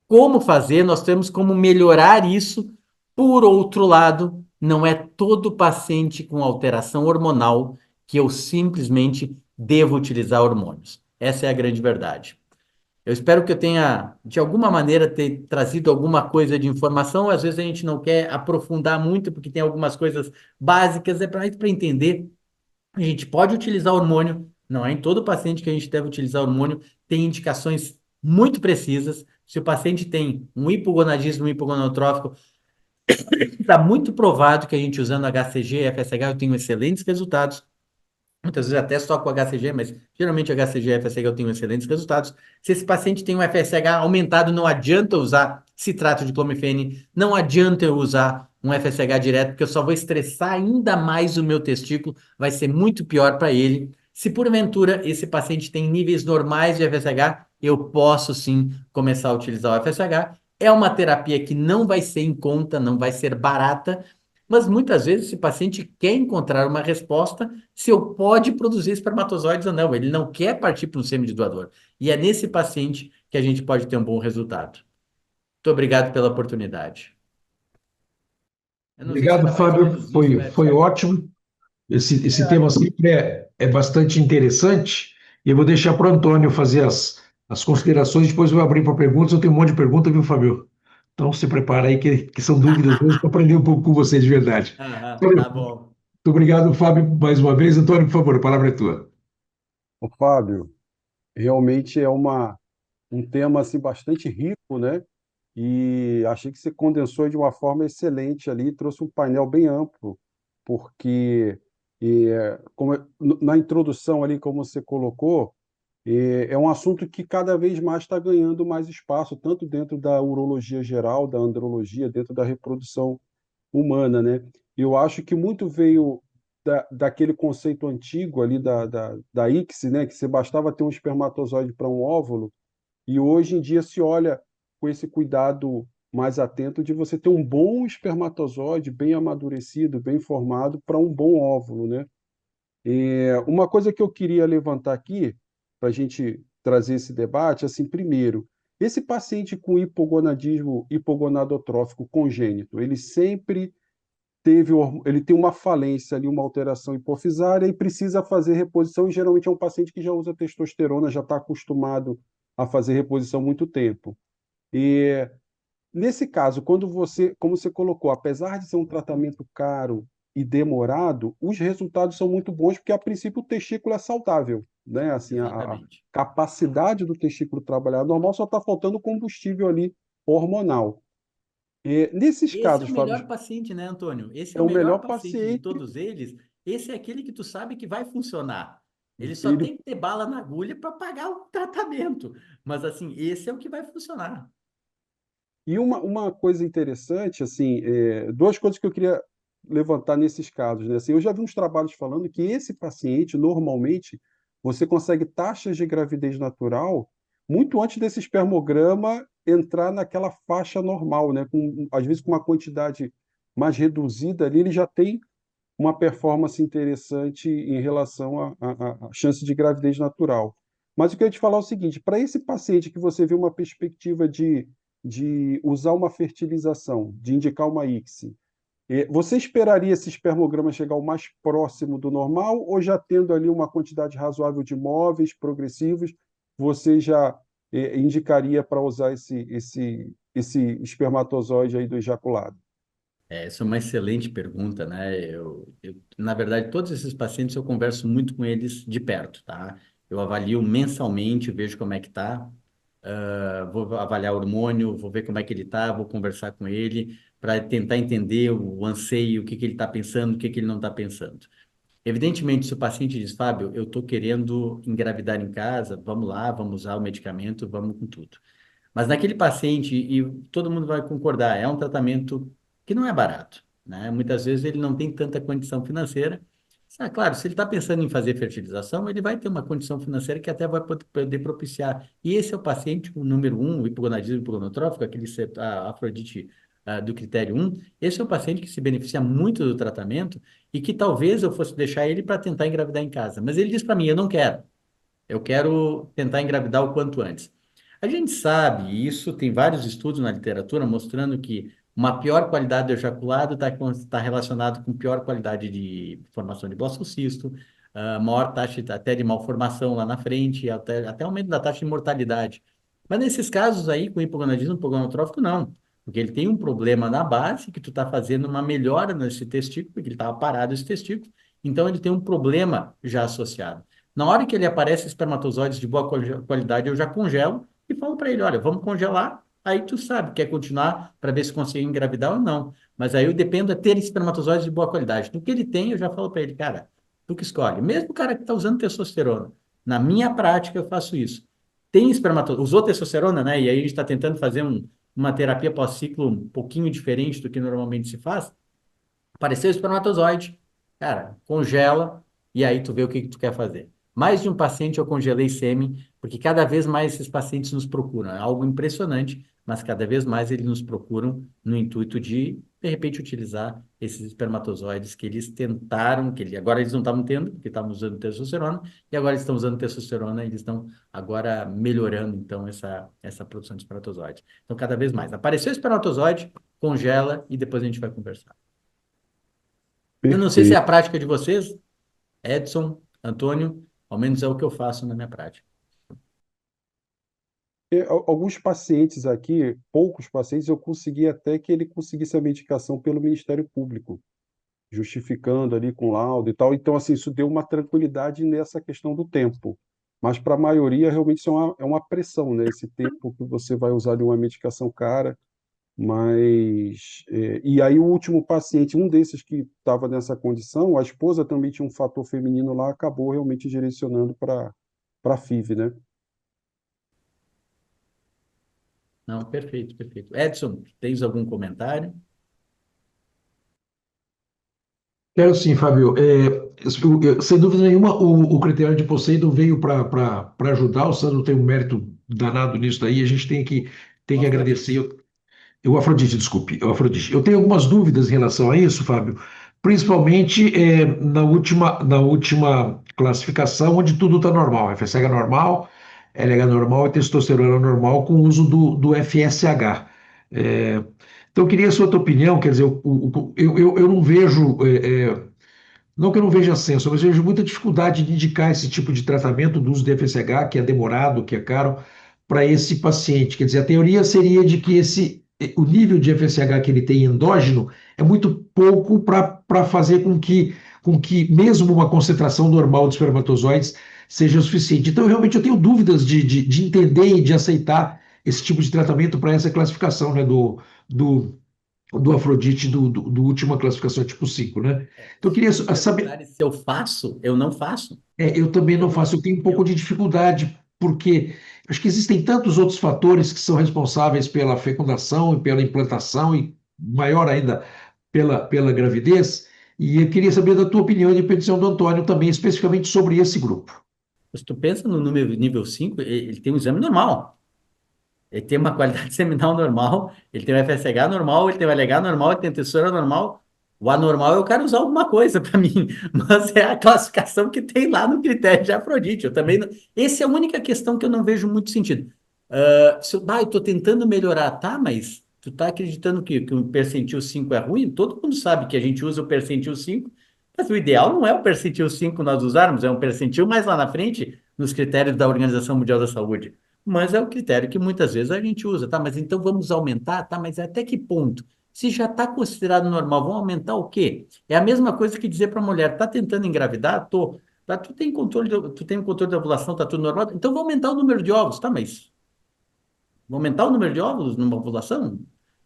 como fazer, nós temos como melhorar isso. Por outro lado, não é todo paciente com alteração hormonal que eu simplesmente devo utilizar hormônios. Essa é a grande verdade. Eu espero que eu tenha, de alguma maneira, ter trazido alguma coisa de informação. Às vezes a gente não quer aprofundar muito, porque tem algumas coisas básicas, é para entender. A gente pode utilizar hormônio, não é em todo paciente que a gente deve utilizar hormônio, tem indicações muito precisas. Se o paciente tem um hipogonadismo hipogonadotrófico, está muito provado que a gente usando HCG e FSH eu tenho excelentes resultados. Muitas vezes até só com HCG, mas geralmente HCG e FSH eu tenho excelentes resultados. Se esse paciente tem um FSH aumentado, não adianta eu usar citrato de clomifene, não adianta eu usar um FSH direto, porque eu só vou estressar ainda mais o meu testículo, vai ser muito pior para ele. Se porventura esse paciente tem níveis normais de FSH, eu posso sim começar a utilizar o FSH. É uma terapia que não vai ser em conta, não vai ser barata, mas muitas vezes esse paciente quer encontrar uma resposta se eu pode produzir espermatozoides ou não. Ele não quer partir para um sêmen de doador. E é nesse paciente que a gente pode ter um bom resultado. Muito obrigado pela oportunidade. Eu não sei se Obrigado, era mais ou Fábio. menos isso, Foi Edson. ótimo. Esse tema sempre é bastante interessante. E eu vou deixar para o Antônio fazer as considerações, depois eu vou abrir para perguntas. Eu tenho um monte de perguntas, viu, Fábio? Então se prepara aí, que são dúvidas mesmo, para aprender um pouco com você de verdade. Aham, Antônio, tá bom. muito obrigado, Fábio, mais uma vez. Antônio, por favor, a palavra é tua. Ô, Fábio, realmente é um tema assim, bastante rico, né? E achei que você condensou de uma forma excelente ali, trouxe um painel bem amplo, porque na introdução ali, como você colocou, É um assunto que cada vez mais está ganhando mais espaço, tanto dentro da urologia geral, da andrologia, dentro da reprodução humana, né? Eu acho que muito veio daquele conceito antigo ali da ICSI, né? Que você bastava ter um espermatozoide para um óvulo, e hoje em dia se olha com esse cuidado mais atento de você ter um bom espermatozoide, bem amadurecido, bem formado, para um bom óvulo, né? Uma coisa que eu queria levantar aqui, para a gente trazer esse debate, assim, primeiro, esse paciente com hipogonadismo hipogonadotrófico congênito, ele sempre ele tem uma falência ali, uma alteração hipofisária e precisa fazer reposição, e geralmente é um paciente que já usa testosterona, já está acostumado a fazer reposição há muito tempo. E nesse caso, como você colocou, apesar de ser um tratamento caro e demorado, os resultados são muito bons, porque a princípio o testículo é saudável, né? Assim, a Exatamente. capacidade do testículo trabalhar normal, só está faltando combustível ali hormonal. E nesses Esse é casos, o Fábio, melhor paciente, né, Antônio? Esse é é o o melhor melhor paciente de paciente, todos eles. Esse é aquele que tu sabe que vai funcionar. Ele só ele. tem que ter bala na agulha para pagar o tratamento. Mas, assim, esse é o que vai funcionar. E uma coisa interessante, assim, duas coisas que eu queria levantar nesses casos, né? Assim, eu já vi uns trabalhos falando que esse paciente, normalmente, você consegue taxas de gravidez natural muito antes desse espermograma entrar naquela faixa normal, né? Às vezes com uma quantidade mais reduzida ali, ele já tem uma performance interessante em relação à chance de gravidez natural. Mas eu queria te falar o seguinte: para esse paciente que você vê uma perspectiva de usar uma fertilização, de indicar uma ICSI, você esperaria esse espermograma chegar o mais próximo do normal, ou já tendo ali uma quantidade razoável de móveis progressivos, você já indicaria para usar esse espermatozoide aí do ejaculado? Essa é uma excelente pergunta, né? Na verdade, todos esses pacientes eu converso muito com eles de perto, tá? Eu avalio mensalmente, vejo como é que tá. Vou avaliar o hormônio, vou ver como é que ele está, vou conversar com ele para tentar entender o anseio, o que que ele está pensando, o que que ele não está pensando. Evidentemente, se o paciente diz, Fábio, eu estou querendo engravidar em casa, vamos lá, vamos usar o medicamento, vamos com tudo. Mas naquele paciente, e todo mundo vai concordar, é um tratamento que não é barato, né? Muitas vezes ele não tem tanta condição financeira. Claro, se ele está pensando em fazer fertilização, ele vai ter uma condição financeira que até vai poder propiciar. E esse é o paciente, o número um, o hipogonadismo hipogonadotrófico, a Afrodite do critério um. Esse é o paciente que se beneficia muito do tratamento e que talvez eu fosse deixar ele para tentar engravidar em casa. Mas ele diz para mim, eu não quero. Eu quero tentar engravidar o quanto antes. A gente sabe, e isso tem vários estudos na literatura mostrando que uma pior qualidade do ejaculado está relacionado com pior qualidade de formação de blastocisto, maior taxa até de malformação lá na frente, até aumento da taxa de mortalidade. Mas nesses casos aí, com hipogonadismo hipogonadotrófico, não. Porque ele tem um problema na base, que tu está fazendo uma melhora nesse testículo, porque ele estava parado esse testículo, então ele tem um problema já associado. Na hora que ele aparece espermatozoides de boa qualidade, eu já congelo e falo para ele, olha, vamos congelar, aí tu sabe, quer continuar para ver se consegue engravidar ou não. Mas aí eu dependo de ter espermatozoides de boa qualidade. No que ele tem, eu já falo para ele, cara, tu que escolhe. Mesmo o cara que está usando testosterona, na minha prática eu faço isso. Tem espermatozoide, usou testosterona, né? E aí a gente está tentando fazer uma terapia pós-ciclo um pouquinho diferente do que normalmente se faz. Apareceu o espermatozoide, cara, congela e aí tu vê o que que tu quer fazer. Mais de um paciente eu congelei sêmen, porque cada vez mais esses pacientes nos procuram. É algo impressionante, mas cada vez mais eles nos procuram no intuito de repente, utilizar esses espermatozoides que eles tentaram, agora eles não estavam tendo, porque estavam usando testosterona, e agora eles estão usando testosterona e eles estão agora melhorando, então, essa produção de espermatozoide. Então, cada vez mais. Apareceu o espermatozoide, congela e depois a gente vai conversar. Eu não sei se é a Perfeito. prática de vocês, Edson, Antônio, ao menos é o que eu faço na minha prática. Alguns pacientes aqui, poucos pacientes, eu consegui até que ele conseguisse a medicação pelo Ministério Público, justificando ali com laudo e tal. Então, assim, isso deu uma tranquilidade nessa questão do tempo. Mas para a maioria, realmente, isso é uma pressão, né? Esse tempo que você vai usar de uma medicação cara. Mas, e aí, o último paciente, um desses que estava nessa condição, a esposa também tinha um fator feminino lá, acabou realmente direcionando para para a FIV, né? Não, perfeito, perfeito. Edson, tens algum comentário? Quero sim, Fábio. Sem dúvida nenhuma, o critério de Poseidon veio para ajudar. O Sandro tem um mérito danado nisso daí. A gente tem que agradecer. O Afrodite, desculpe, o Afrodite. Eu tenho algumas dúvidas em relação a isso, Fábio, principalmente na última classificação, onde tudo está normal. FSH normal, LH normal e testosterona normal, com o uso do FSH. É, então, eu queria a sua opinião, quer dizer, eu não vejo. Não que eu não veja senso, mas eu vejo muita dificuldade de indicar esse tipo de tratamento do uso de FSH, que é demorado, que é caro, para esse paciente. Quer dizer, a teoria seria de que o nível de FSH que ele tem endógeno é muito pouco para fazer com que mesmo uma concentração normal de espermatozoides seja o suficiente. Então, realmente, eu tenho dúvidas de entender e de aceitar esse tipo de tratamento para essa classificação, né, do, do Afrodite do última classificação tipo 5, né? Então eu Se queria tu me saber, perguntares se eu faço, eu não faço. eu também Eu não não, faço, eu tenho um pouco eu, de dificuldade, porque acho que existem tantos outros fatores que são responsáveis pela fecundação e pela implantação, e maior ainda pela gravidez, e eu queria saber da tua opinião e da petição do Antônio também, especificamente sobre esse grupo. Se tu pensa no número nível 5, ele tem um exame normal. Ele tem uma qualidade seminal normal, ele tem um FSH normal, ele tem um LH normal, ele tem testosterona normal. O anormal eu quero usar alguma coisa para mim, mas é a classificação que tem lá no critério de Afrodite. Eu também não... Essa é a única questão que eu não vejo muito sentido. Eu estou tentando melhorar, tá, mas tu tá acreditando que o percentil 5 é ruim? Todo mundo sabe que a gente usa o percentil 5, mas o ideal não é o percentil 5 nós usarmos, é um percentil mais lá na frente, nos critérios da Organização Mundial da Saúde. Mas é o critério que muitas vezes a gente usa, tá? Mas então vamos aumentar, tá? Mas até que ponto? Se já está considerado normal, vamos aumentar o quê? É a mesma coisa que dizer para a mulher, tá tentando engravidar? Tô. Tá, tu tem controle, tu tem o controle da ovulação, tá tudo normal? Então vamos aumentar o número de ovos, tá? Mas vou aumentar o número de óvulos numa ovulação?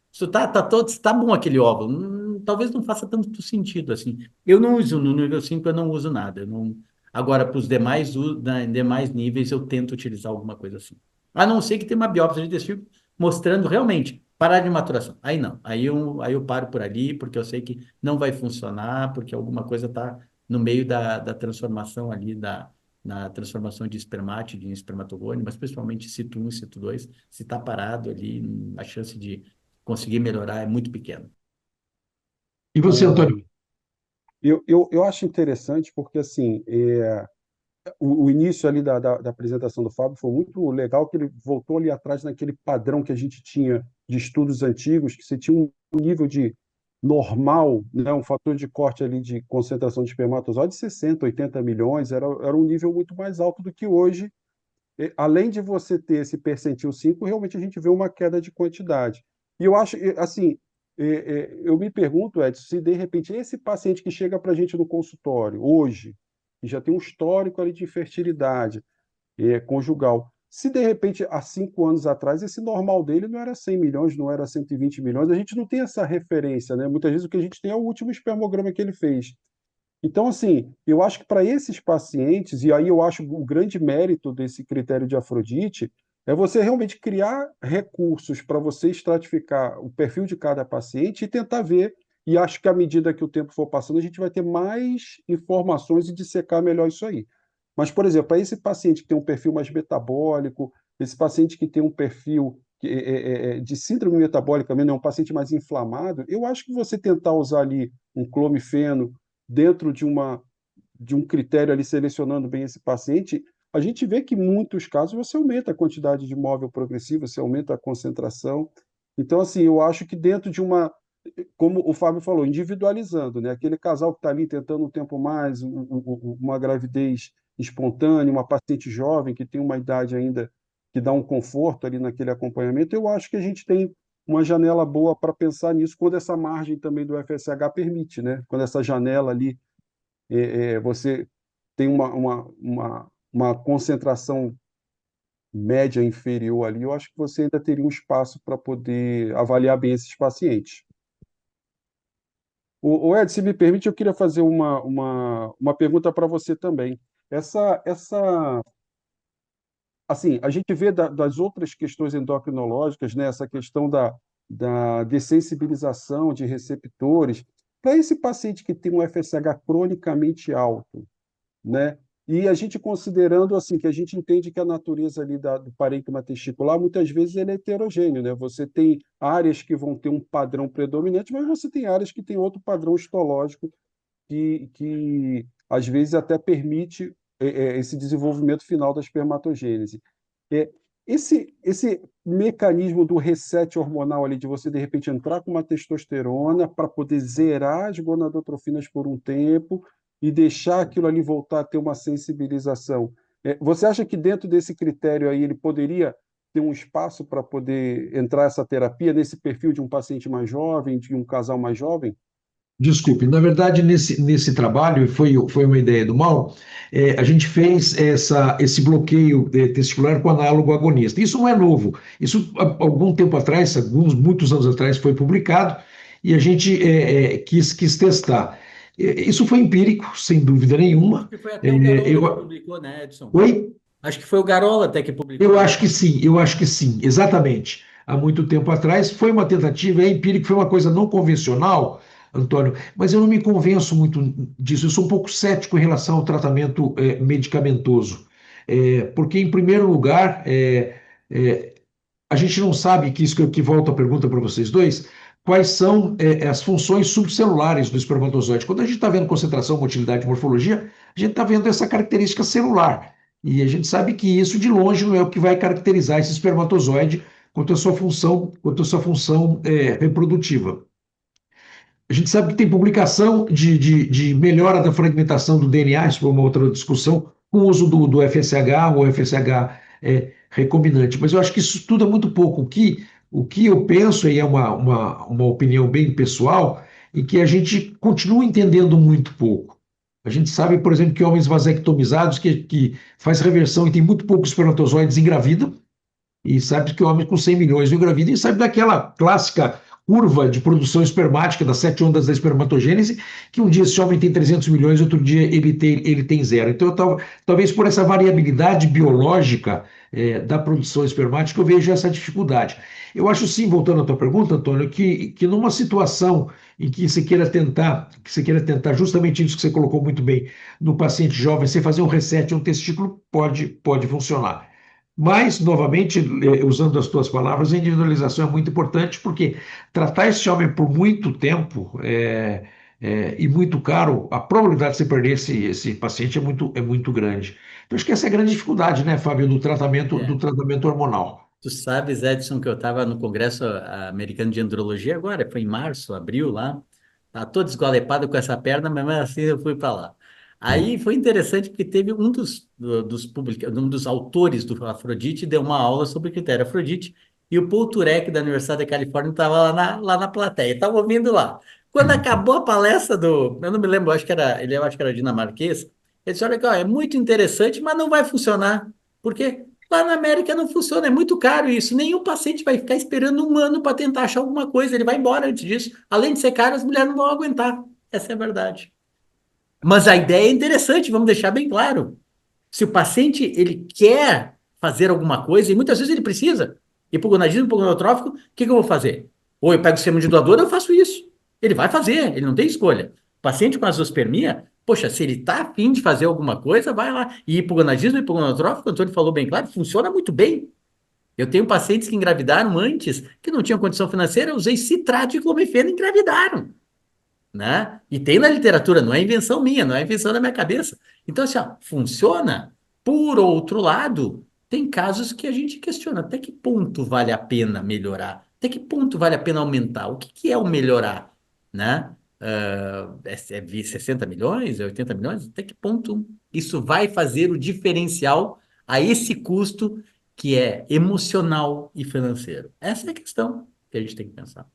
Isso tá bom aquele óvulo. Talvez não faça tanto sentido assim. Eu não uso, no nível 5 eu não uso nada. Eu não... Agora, para os demais, demais níveis, eu tento utilizar alguma coisa assim. A não ser que tenha uma biópsia de testículo mostrando realmente parar de maturação. Aí não. Aí eu paro por ali, porque eu sei que não vai funcionar, porque alguma coisa está no meio da transformação ali, na transformação de espermátide em espermatogônio, mas principalmente cito 1 e cito 2, se está parado ali, a chance de conseguir melhorar é muito pequena. E você, Antônio? O, eu acho interessante porque, assim, o início ali da apresentação do Fábio foi muito legal, que ele voltou ali atrás naquele padrão que a gente tinha de estudos antigos, que você tinha um nível de normal, né, um fator de corte ali de concentração de espermatozoide de 60, 80 milhões, era um nível muito mais alto do que hoje. Além de você ter esse percentil 5, realmente a gente vê uma queda de quantidade. E eu acho, assim, eu me pergunto, Edson, se de repente esse paciente que chega para a gente no consultório hoje, que já tem um histórico ali de infertilidade conjugal, se de repente há 5 anos atrás esse normal dele não era 100 milhões, não era 120 milhões, a gente não tem essa referência, né? Muitas vezes o que a gente tem é o último espermograma que ele fez. Então, assim, eu acho que para esses pacientes, e aí eu acho o grande mérito desse critério de Afrodite, é você realmente criar recursos para você estratificar o perfil de cada paciente e tentar ver. E acho que à medida que o tempo for passando, a gente vai ter mais informações e dissecar melhor isso aí. Mas, por exemplo, para esse paciente que tem um perfil mais metabólico, esse paciente que tem um perfil de síndrome metabólica mesmo, é um paciente mais inflamado, eu acho que você tentar usar ali um clomifeno dentro de um critério ali selecionando bem esse paciente, a gente vê que em muitos casos você aumenta a quantidade de móvel progressivo, você aumenta a concentração. Então, assim, eu acho que dentro de uma, como o Fábio falou, individualizando, né? Aquele casal que está ali tentando um tempo mais, uma gravidez espontânea, uma paciente jovem que tem uma idade ainda que dá um conforto ali naquele acompanhamento, eu acho que a gente tem uma janela boa para pensar nisso quando essa margem também do FSH permite, né? Quando essa janela ali você tem uma concentração média inferior ali, eu acho que você ainda teria um espaço para poder avaliar bem esses pacientes. Ed, se me permite, eu queria fazer uma pergunta para você também. Essa assim, a gente vê das outras questões endocrinológicas, né, essa questão da dessensibilização de receptores, para esse paciente que tem um FSH cronicamente alto, né? E a gente considerando assim que a gente entende que a natureza ali do parênquima testicular muitas vezes ele é heterogêneo, né? Você tem áreas que vão ter um padrão predominante, mas você tem áreas que têm outro padrão histológico que às vezes até permite esse desenvolvimento final da espermatogênese. É, esse mecanismo do reset hormonal ali, de você, de repente, entrar com uma testosterona para poder zerar as gonadotrofinas por um tempo e deixar aquilo ali voltar a ter uma sensibilização. Você acha que dentro desse critério aí ele poderia ter um espaço para poder entrar essa terapia nesse perfil de um paciente mais jovem, de um casal mais jovem? Desculpe, na verdade, nesse trabalho, e foi uma ideia do Mal, a gente fez esse bloqueio testicular com análogo agonista. Isso não é novo. Isso, há algum tempo atrás, muitos anos atrás, foi publicado e a gente quis testar. Isso foi empírico, sem dúvida Acho nenhuma. que foi É, até o Garola que eu, publicou, né, Edson? oi? Acho que foi o Garola até que publicou, Eu né? acho que sim, exatamente. Há muito tempo atrás foi uma tentativa, é empírico, foi uma coisa não convencional, Antônio, mas eu não me convenço muito disso. Eu sou um pouco cético em relação ao tratamento medicamentoso. Porque, em primeiro lugar, é, a gente não sabe, que isso que volta a pergunta para vocês dois, quais são as funções subcelulares do espermatozoide. Quando a gente está vendo concentração, motilidade e morfologia, a gente está vendo essa característica celular. E a gente sabe que isso, de longe, não é o que vai caracterizar esse espermatozoide quanto à sua função reprodutiva. A gente sabe que tem publicação de melhora da fragmentação do DNA, isso foi uma outra discussão, com o uso do FSH ou FSH recombinante. Mas eu acho que isso tudo é muito pouco. O que eu penso, e é uma opinião bem pessoal, e que a gente continua entendendo muito pouco. A gente sabe, por exemplo, que homens vasectomizados que faz reversão e tem muito poucos espermatozoides engravidam, e sabe que o homem com 100 milhões não engravida, e sabe daquela clássica curva de produção espermática das 7 ondas da espermatogênese, que um dia esse homem tem 300 milhões, outro dia ele tem zero. Então, talvez por essa variabilidade biológica da produção espermática, eu vejo essa dificuldade. Eu acho sim, voltando à tua pergunta, Antônio, que numa situação em que você queira tentar justamente isso que você colocou muito bem, no paciente jovem, você fazer um reset, um testículo, pode funcionar. Mas, novamente, usando as tuas palavras, a individualização é muito importante, porque tratar esse homem por muito tempo e muito caro, a probabilidade de você perder esse paciente é muito grande. Então, acho que essa é a grande dificuldade, né, Fábio, do É. tratamento hormonal. Tu sabes, Edson, que eu estava no Congresso Americano de Andrologia agora, foi em março, abril lá. Tá todo esgualepado com essa perna, mas mesmo assim eu fui para lá. Aí foi interessante porque teve um dos autores do Afrodite deu uma aula sobre critério Afrodite e o Paul Turek da Universidade da Califórnia estava lá na plateia, estava ouvindo lá. Quando acabou a palestra eu não me lembro, eu acho que era dinamarquês, ele disse, olha aqui, ó, é muito interessante, mas não vai funcionar. Por quê? Lá na América não funciona, é muito caro isso. Nenhum paciente vai ficar esperando um ano para tentar achar alguma coisa, ele vai embora antes disso. Além de ser caro, as mulheres não vão aguentar. Essa é a verdade. Mas a ideia é interessante, vamos deixar bem claro. Se o paciente ele quer fazer alguma coisa, e muitas vezes ele precisa, hipogonadismo, hipogonadotrófico, o que que eu vou fazer? Ou eu pego o sêmen de doador, ou eu faço isso. Ele vai fazer, ele não tem escolha. O paciente com azoospermia, poxa, se ele está afim de fazer alguma coisa, vai lá. E hipogonadismo, hipogonadotrófico, o Antônio falou bem claro, funciona muito bem. Eu tenho pacientes que engravidaram antes, que não tinham condição financeira, eu usei citrato e clomifeno e engravidaram, né? E tem na literatura, não é invenção minha, não é invenção da minha cabeça. Então, assim, ó, funciona. Por outro lado, tem casos que a gente questiona até que ponto vale a pena melhorar, até que ponto vale a pena aumentar, o que é o melhorar, né? É 60 milhões, é 80 milhões? Até que ponto isso vai fazer o diferencial a esse custo que é emocional e financeiro? Essa é a questão que a gente tem que pensar.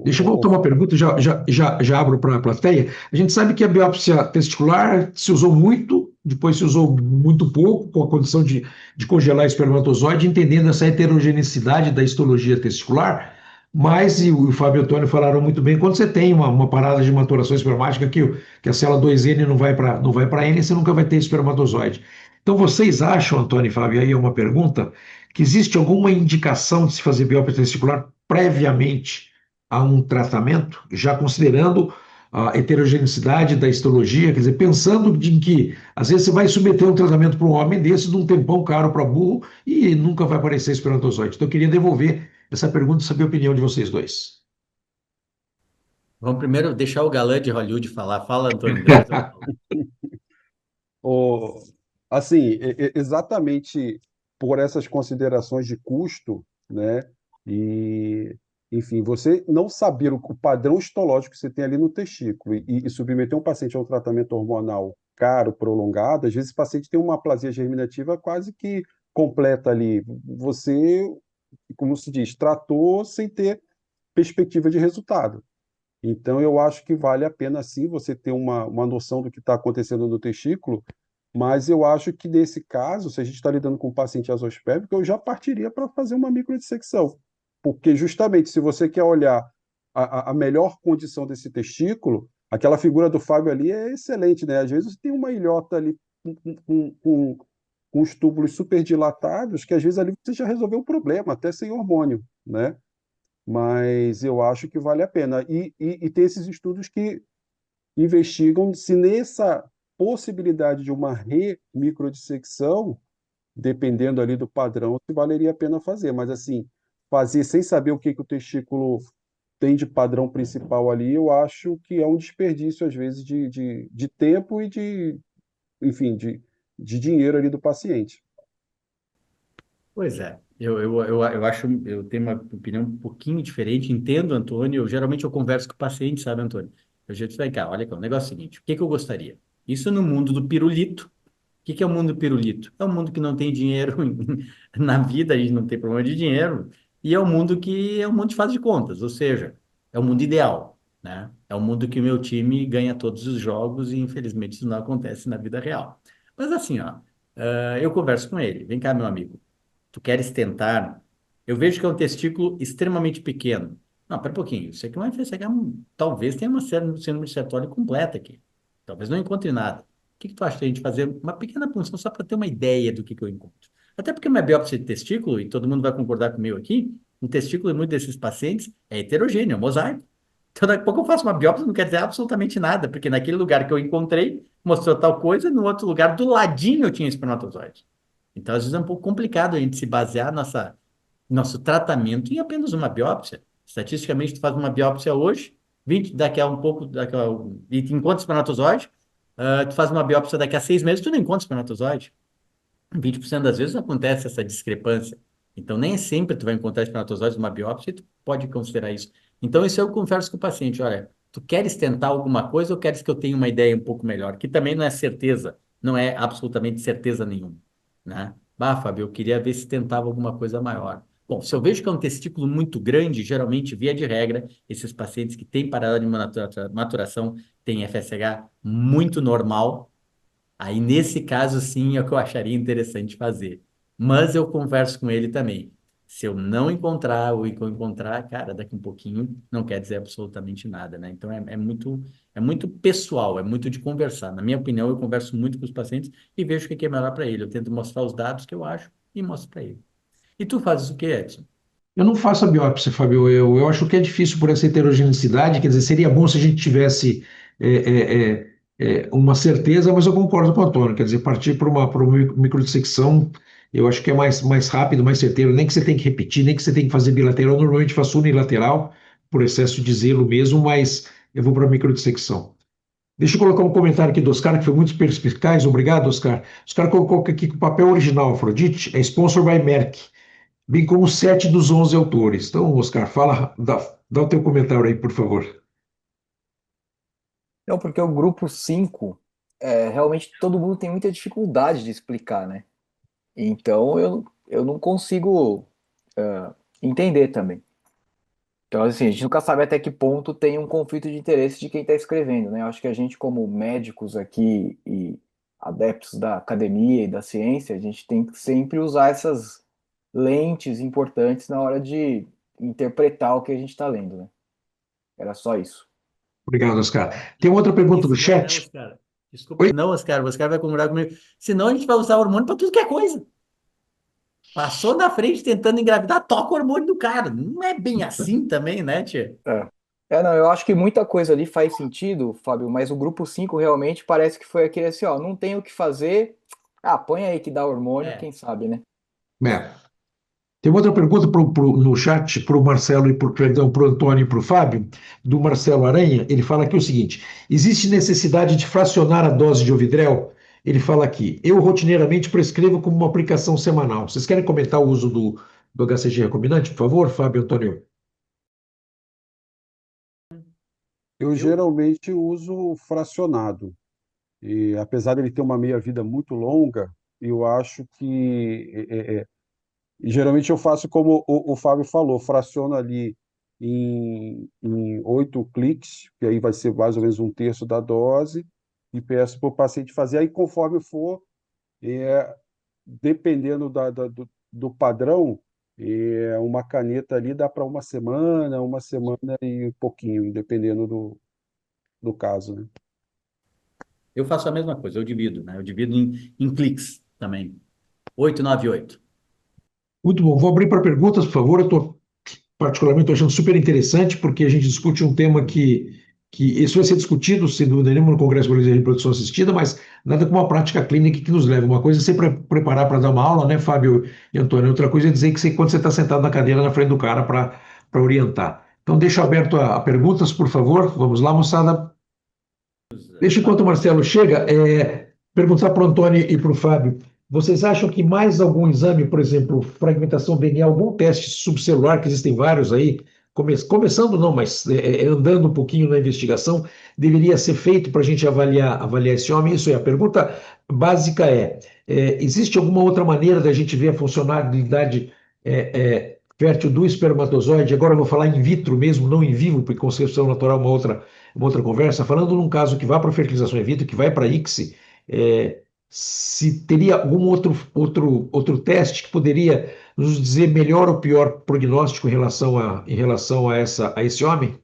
Deixa eu voltar uma pergunta, já abro para a plateia. A gente sabe que a biópsia testicular se usou muito, depois se usou muito pouco, com a condição de congelar espermatozoide, entendendo essa heterogeneidade da histologia testicular. Mas, e o Fábio e o Antônio falaram muito bem, quando você tem uma parada de maturação espermática que a célula 2N não vai para N, você nunca vai ter espermatozoide. Então, vocês acham, Antônio e Fábio, aí é uma pergunta, que existe alguma indicação de se fazer biópsia testicular previamente a um tratamento, já considerando a heterogeneidade da histologia, quer dizer, pensando em que às vezes você vai submeter um tratamento para um homem desse num tempão caro para burro e nunca vai aparecer espermatozoide. Então, eu queria devolver essa pergunta e saber a opinião de vocês dois. Vamos primeiro deixar o galã de Hollywood falar. Fala, Antônio, depois eu falo. O, assim, exatamente por essas considerações de custo, né? E, enfim, você não saber o padrão histológico que você tem ali no testículo e submeter um paciente a um tratamento hormonal caro, prolongado, às vezes o paciente tem uma aplasia germinativa quase que completa ali. Você, como se diz, tratou sem ter perspectiva de resultado. Então, eu acho que vale a pena sim você ter uma noção do que está acontecendo no testículo, mas eu acho que nesse caso, se a gente está lidando com um paciente azoospermico, eu já partiria para fazer uma microdissecção. Porque justamente se você quer olhar a melhor condição desse testículo, aquela figura do Fábio ali é excelente, né? Às vezes você tem uma ilhota ali com os túbulos super dilatados, que às vezes ali você já resolveu o problema, até sem hormônio, né? Mas eu acho que vale a pena. E tem esses estudos que investigam se nessa possibilidade de uma remicrodissecção, dependendo ali do padrão, se valeria a pena fazer. Mas, assim, fazer sem saber o que que o testículo tem de padrão principal ali, eu acho que é um desperdício, às vezes, de tempo e enfim, de dinheiro ali do paciente. Pois é, eu acho, eu tenho uma opinião um pouquinho diferente, entendo, Antônio, geralmente eu converso com o paciente, sabe, Antônio? Eu já disse, vem cá, olha cá, o negócio é o seguinte, o que que eu gostaria? Isso no mundo do pirulito. O que que é o mundo do pirulito? É um mundo que não tem dinheiro na vida, a gente não tem problema de dinheiro, e é um mundo que é um mundo de faz de contas, ou seja, é o mundo ideal, né? É um mundo que o meu time ganha todos os jogos e infelizmente isso não acontece na vida real. Mas assim, ó, eu converso com ele, vem cá, meu amigo, tu queres tentar? Eu vejo que é um testículo extremamente pequeno. Não, pera um pouquinho, isso aqui é uma FSH, talvez tenha uma síndrome de Sertoli completa aqui. Talvez não encontre nada. O que que tu acha de a gente fazer uma pequena punção só para ter uma ideia do que eu encontro? Até porque uma biópsia de testículo, e todo mundo vai concordar comigo aqui, um testículo em muitos desses pacientes é heterogêneo, é um mosaico. Então, daqui a pouco eu faço uma biópsia, não quer dizer absolutamente nada, porque naquele lugar que eu encontrei, mostrou tal coisa, no outro lugar, do ladinho, tinha espermatozoide. Então, às vezes é um pouco complicado a gente se basear nosso tratamento em apenas uma biópsia. Estatisticamente, tu faz uma biópsia hoje, 20, daqui a um pouco, e tu encontra espermatozoide, tu faz uma biópsia daqui a 6 meses, tu não encontra espermatozoide. 20% das vezes acontece essa discrepância. Então, nem sempre tu vai encontrar espermatozoides numa biópsia e tu pode considerar isso. Então, isso eu converso com o paciente, olha, tu queres tentar alguma coisa ou queres que eu tenha uma ideia um pouco melhor? Que também não é certeza, não é absolutamente certeza nenhuma, né? Bah, Fábio, eu queria ver se tentava alguma coisa maior. Bom, se eu vejo que é um testículo muito grande, geralmente, via de regra, esses pacientes que têm parada de maturação têm FSH muito normal. Aí, nesse caso, sim, é o que eu acharia interessante fazer. Mas eu converso com ele também. Se eu não encontrar ou que eu encontrar, cara, daqui um pouquinho, não quer dizer absolutamente nada, né? Então, é muito pessoal, é muito de conversar. Na minha opinião, eu converso muito com os pacientes e vejo o que é melhor para ele. Eu tento mostrar os dados que eu acho e mostro para ele. E tu fazes o que, Edson? Eu não faço a biópsia, Fábio. Eu acho que é difícil por essa heterogeneidade. Quer dizer, seria bom se a gente tivesse uma certeza, mas eu concordo com o Antônio. Quer dizer, partir para uma microdissecção, eu acho que é mais rápido, mais certeiro. Nem que você tenha que repetir, nem que você tenha que fazer bilateral. Eu normalmente faço unilateral, por excesso de zelo mesmo, mas eu vou para a microdissecção. Deixa eu colocar um comentário aqui do Oscar, que foi muito perspicaz. Obrigado, Oscar. Oscar colocou aqui que o papel original, Afrodite, é sponsor by Merck, bem como 7 dos 11 autores. Então, Oscar, fala, dá o teu comentário aí, por favor. Não, porque o grupo 5 realmente todo mundo tem muita dificuldade de explicar, né? Então eu não consigo entender também. Então, assim, a gente nunca sabe até que ponto tem um conflito de interesse de quem está escrevendo, né? Eu acho que a gente, como médicos aqui e adeptos da academia e da ciência, a gente tem que sempre usar essas lentes importantes na hora de interpretar o que a gente está lendo, né? Era só isso. Obrigado, Oscar. Tem outra pergunta do Isso não é, chat. Oscar. Desculpa, não, Oscar, o Oscar vai concordar comigo. Senão a gente vai usar hormônio para tudo que é coisa. Passou na frente tentando engravidar, toca o hormônio do cara. Não é bem assim também, né, tia? É. Não, eu acho que muita coisa ali faz sentido, Fábio, mas o grupo 5 realmente parece que foi aquele assim, ó, não tem o que fazer, põe aí que dá hormônio, É. quem sabe, né? É. Tem outra pergunta no chat para o Marcelo perdão, para o Antônio e para o Fábio, do Marcelo Aranha. Ele fala aqui o seguinte: existe necessidade de fracionar a dose de Ovidrel? Ele fala aqui: eu rotineiramente prescrevo como uma aplicação semanal. Vocês querem comentar o uso do HCG recombinante, por favor, Fábio e Antônio? Eu Eu, geralmente uso fracionado. E apesar dele ter uma meia-vida muito longa, eu acho que e geralmente eu faço como o Fábio falou, fraciono ali em 8 cliques, que aí vai ser mais ou menos um terço da dose, e peço para o paciente fazer. Aí, conforme for, é, dependendo do padrão, uma caneta ali dá para uma semana e um pouquinho, dependendo do caso, né? eu faço a mesma coisa, eu divido, né? Eu divido em cliques também. 898. Muito bom. Vou abrir para perguntas, por favor. Eu estou particularmente tô achando super interessante, porque a gente discute um tema que isso vai ser discutido, sem dúvida nenhuma, no Congresso Brasileiro de Reprodução Assistida, mas nada como uma prática clínica que nos leva. Uma coisa é você preparar para dar uma aula, né, Fábio e Antônio? Outra coisa é dizer que quando você está sentado na cadeira na frente do cara para orientar. Então, deixa aberto a perguntas, por favor. Vamos lá, moçada. Deixa enquanto o Marcelo chega, perguntar para o Antônio e para o Fábio. Vocês acham que mais algum exame, por exemplo, fragmentação DNA, algum teste subcelular, que existem vários aí, começando não, mas andando um pouquinho na investigação, deveria ser feito para a gente avaliar esse homem? Isso é, a pergunta básica existe alguma outra maneira da gente ver a funcionalidade fértil do espermatozoide? Agora eu vou falar in vitro mesmo, não in vivo, porque concepção natural é uma outra conversa, falando num caso que vai para fertilização in vitro, que vai para ICSI, se teria algum outro teste que poderia nos dizer melhor ou pior prognóstico em relação a esse homem?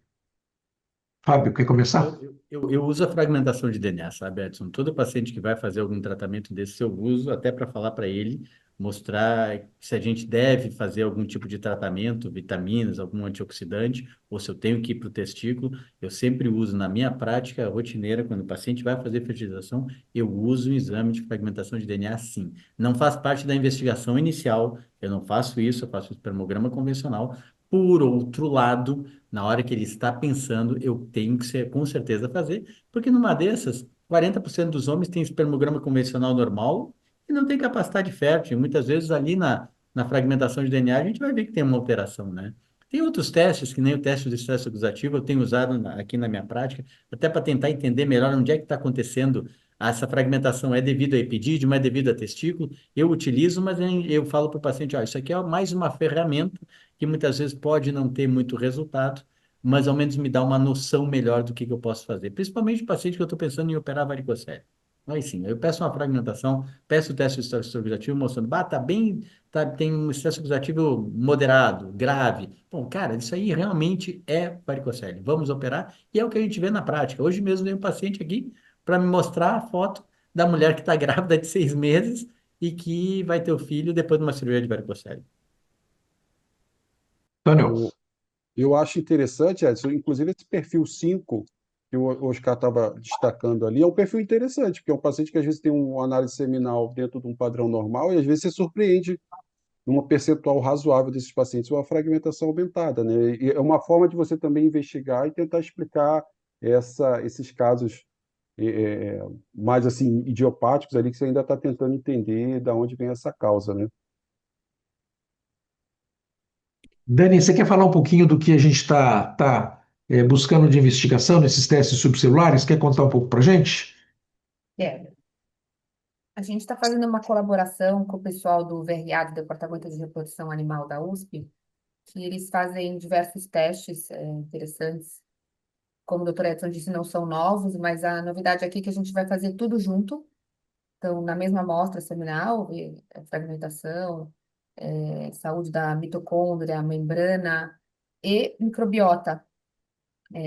Fábio, quer começar? Eu uso a fragmentação de DNA, sabe, Edson? Todo paciente que vai fazer algum tratamento desse, eu uso até para falar para ele, mostrar se a gente deve fazer algum tipo de tratamento, vitaminas, algum antioxidante, ou se eu tenho que ir para o testículo. Eu sempre uso na minha prática rotineira, quando o paciente vai fazer fertilização, eu uso um exame de fragmentação de DNA, sim. Não faz parte da investigação inicial, eu não faço isso, eu faço o espermograma convencional. Por outro lado, na hora que ele está pensando, eu tenho que ser, com certeza fazer, porque numa dessas, 40% dos homens têm espermograma convencional normal e não tem capacidade fértil. Muitas vezes ali na fragmentação de DNA a gente vai ver que tem uma alteração, né? Tem outros testes, que nem o teste de estresse oxidativo, eu tenho usado aqui na minha prática, até para tentar entender melhor onde é que está acontecendo essa fragmentação. É devido a epidídimo, é devido a testículo? Eu utilizo, mas eu falo para o paciente, ó, isso aqui é mais uma ferramenta que muitas vezes pode não ter muito resultado, mas ao menos me dá uma noção melhor do que eu posso fazer. Principalmente o paciente que eu estou pensando em operar varicocele. Aí sim, eu peço uma fragmentação, peço o teste de estresse oxidativo mostrando, tá bem, tem um estresse oxidativo moderado, grave. Bom, cara, isso aí realmente é varicocele. Vamos operar e é o que a gente vê na prática. Hoje mesmo veio um paciente aqui para me mostrar a foto da mulher que está grávida de 6 meses e que vai ter o filho depois de uma cirurgia de varicocele. Antônio. Eu, eu acho interessante, Edson, inclusive esse perfil 5 que o Oscar estava destacando ali, é um perfil interessante, porque é um paciente que às vezes tem uma análise seminal dentro de um padrão normal e às vezes se surpreende numa percentual razoável desses pacientes uma fragmentação aumentada, né? E é uma forma de você também investigar e tentar explicar esses casos mais assim idiopáticos ali que você ainda está tentando entender de onde vem essa causa, né? Dani, você quer falar um pouquinho do que a gente está buscando de investigação nesses testes subcelulares? Quer contar um pouco para a gente? É. A gente está fazendo uma colaboração com o pessoal do VRA, do Departamento de Reprodução Animal da USP, que eles fazem diversos testes interessantes. Como o doutor Edson disse, não são novos, mas a novidade aqui é que a gente vai fazer tudo junto. Então, na mesma amostra seminal, fragmentação, saúde da mitocôndria, membrana e microbiota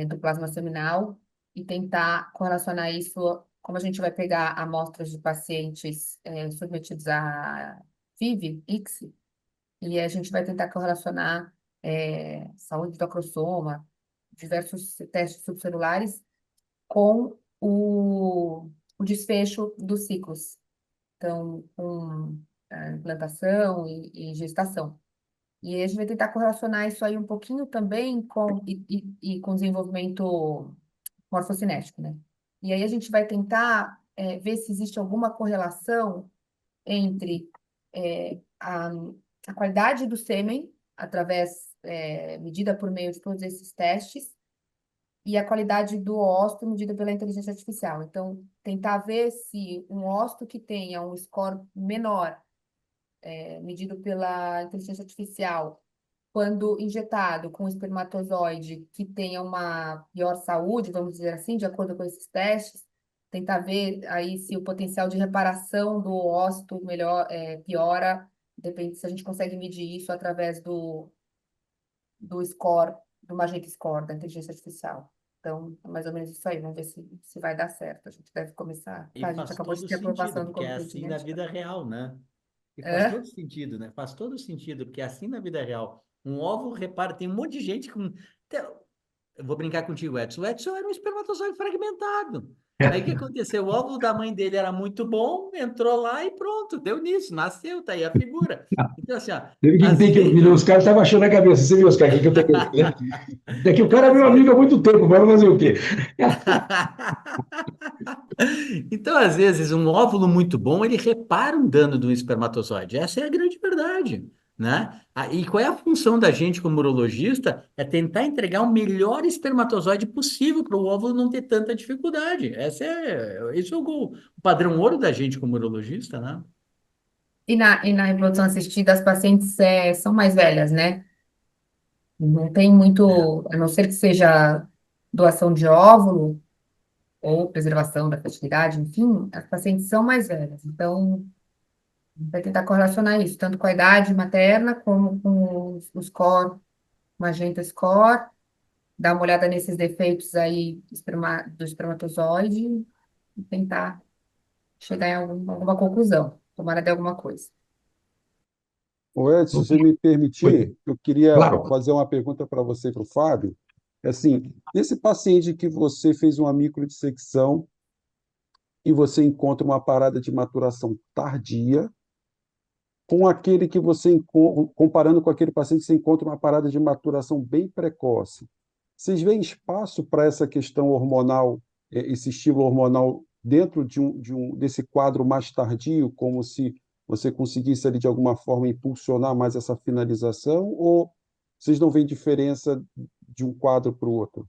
do plasma seminal e tentar correlacionar isso como a gente vai pegar amostras de pacientes submetidos a FIV, ICSI, e a gente vai tentar correlacionar saúde do acrossoma, diversos testes subcelulares, com o desfecho dos ciclos. Então, com a implantação e gestação. E aí a gente vai tentar correlacionar isso aí um pouquinho também e com desenvolvimento morfocinético, né? E aí a gente vai tentar ver se existe alguma correlação entre a qualidade do sêmen, medida por meio de todos esses testes, e a qualidade do ósito medida pela inteligência artificial. Então, tentar ver se um ósito que tenha um score menor, medido pela inteligência artificial, quando injetado com um espermatozoide que tenha uma pior saúde, vamos dizer assim, de acordo com esses testes, tentar ver aí se o potencial de reparação do ósito piora, depende se a gente consegue medir isso através do score, do Magenta Score, da inteligência artificial. Então, é mais ou menos isso aí, vamos ver se vai dar certo. A gente deve começar. E Tá, a gente faz acabou de todo ter sentido, aprovação do porque é Comitê de assim na Genética. vida real, né? E faz É? todo sentido, né? Faz todo sentido, porque é assim na vida real. Um óvulo, repara, tem um monte de gente com. Eu vou brincar contigo, Edson. O Edson era um espermatozoide fragmentado. Aí o que aconteceu? O óvulo da mãe dele era muito bom, entrou lá e pronto, deu nisso, nasceu, tá aí a figura. Então, assim, ó, Teve que, às tem que, vezes. os caras estavam achando a cabeça. Você viu, Oscar, o que eu tenho que ver? Daqui o Então, cara é às meu amigo vezes. há muito tempo, vai fazer o quê? Então, às vezes, um óvulo muito bom, ele repara um dano do espermatozoide. Essa é a grande verdade, né? E qual é a função da gente como urologista? É tentar entregar o melhor espermatozoide possível para o óvulo não ter tanta dificuldade. Esse é o padrão ouro da gente como urologista, né? E na reprodução assistida, as pacientes são mais velhas, né? Não tem muito, a não ser que seja doação de óvulo ou preservação da fertilidade, enfim, as pacientes são mais velhas. Então, vai tentar correlacionar isso, tanto com a idade materna como com o score, Magenta Score, dar uma olhada nesses defeitos aí do espermatozoide e tentar chegar em alguma conclusão. Tomara de alguma coisa. Ô Edson, se você me Foi. permitir, eu queria Claro. fazer uma pergunta para você e para o Fábio. Assim, esse paciente que você fez uma microdissecção e você encontra uma parada de maturação tardia, com aquele que comparando com aquele paciente que você encontra uma parada de maturação bem precoce. Vocês veem espaço para essa questão hormonal, esse estímulo hormonal dentro desse quadro mais tardio, como se você conseguisse ali de alguma forma impulsionar mais essa finalização, ou vocês não veem diferença de um quadro para o outro?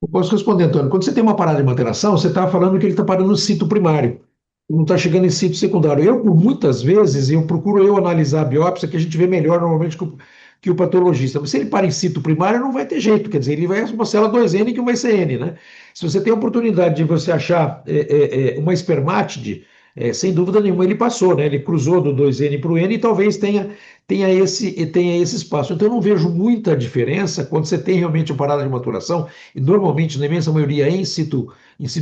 Eu posso responder, Antônio. Quando você tem uma parada de maturação, você está falando que ele está parando no cito primário, não está chegando em cito secundário. Por muitas vezes, eu procuro analisar a biópsia, que a gente vê melhor normalmente que o patologista. Mas se ele para em cito primário, não vai ter jeito, quer dizer, ele vai uma célula 2N que vai ser N, né? Se você tem a oportunidade de você achar uma espermátide, sem dúvida nenhuma ele passou, né? Ele cruzou do 2N para o N e talvez tenha esse espaço. Então eu não vejo muita diferença quando você tem realmente uma parada de maturação, e normalmente, na imensa maioria, é em situ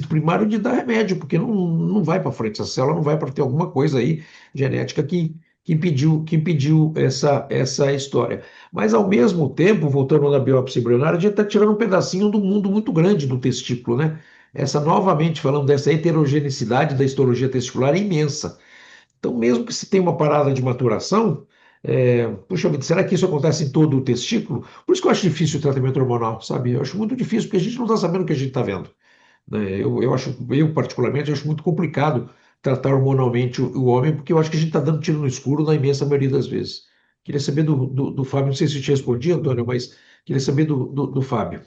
primário, de dar remédio, porque não vai para frente, essa célula não vai para ter alguma coisa aí genética que impediu essa história. Mas, ao mesmo tempo, voltando na biópsia embrionária, a gente está tirando um pedacinho do mundo muito grande do testículo, né? Essa, novamente, falando dessa heterogeneidade da histologia testicular é imensa. Então, mesmo que se tenha uma parada de maturação, puxa vida, será que isso acontece em todo o testículo? Por isso que eu acho difícil o tratamento hormonal, sabe? Eu acho muito difícil, porque a gente não está sabendo o que a gente está vendo, né? Eu particularmente, acho muito complicado tratar hormonalmente o homem, porque eu acho que a gente está dando tiro no escuro na imensa maioria das vezes. Queria saber do Fábio, não sei se eu te respondi, Antônio, mas queria saber do Fábio.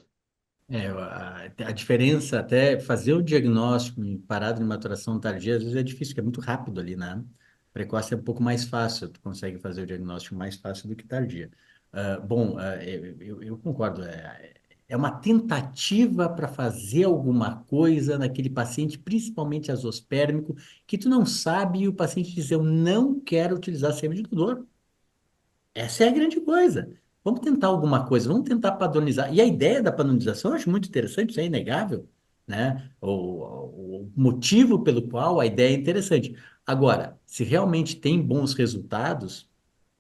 A diferença, até fazer o diagnóstico em parada de maturação tardia, às vezes é difícil, porque é muito rápido ali, né? Precoce é um pouco mais fácil, tu consegue fazer o diagnóstico mais fácil do que tardia. Bom, eu concordo, é uma tentativa para fazer alguma coisa naquele paciente, principalmente azospérmico, que tu não sabe e o paciente diz, eu não quero utilizar sêmen de doador. Essa é a grande coisa. Vamos tentar alguma coisa, vamos tentar padronizar. E a ideia da padronização eu acho muito interessante, isso é inegável, né? O motivo pelo qual a ideia é interessante. Agora, se realmente tem bons resultados,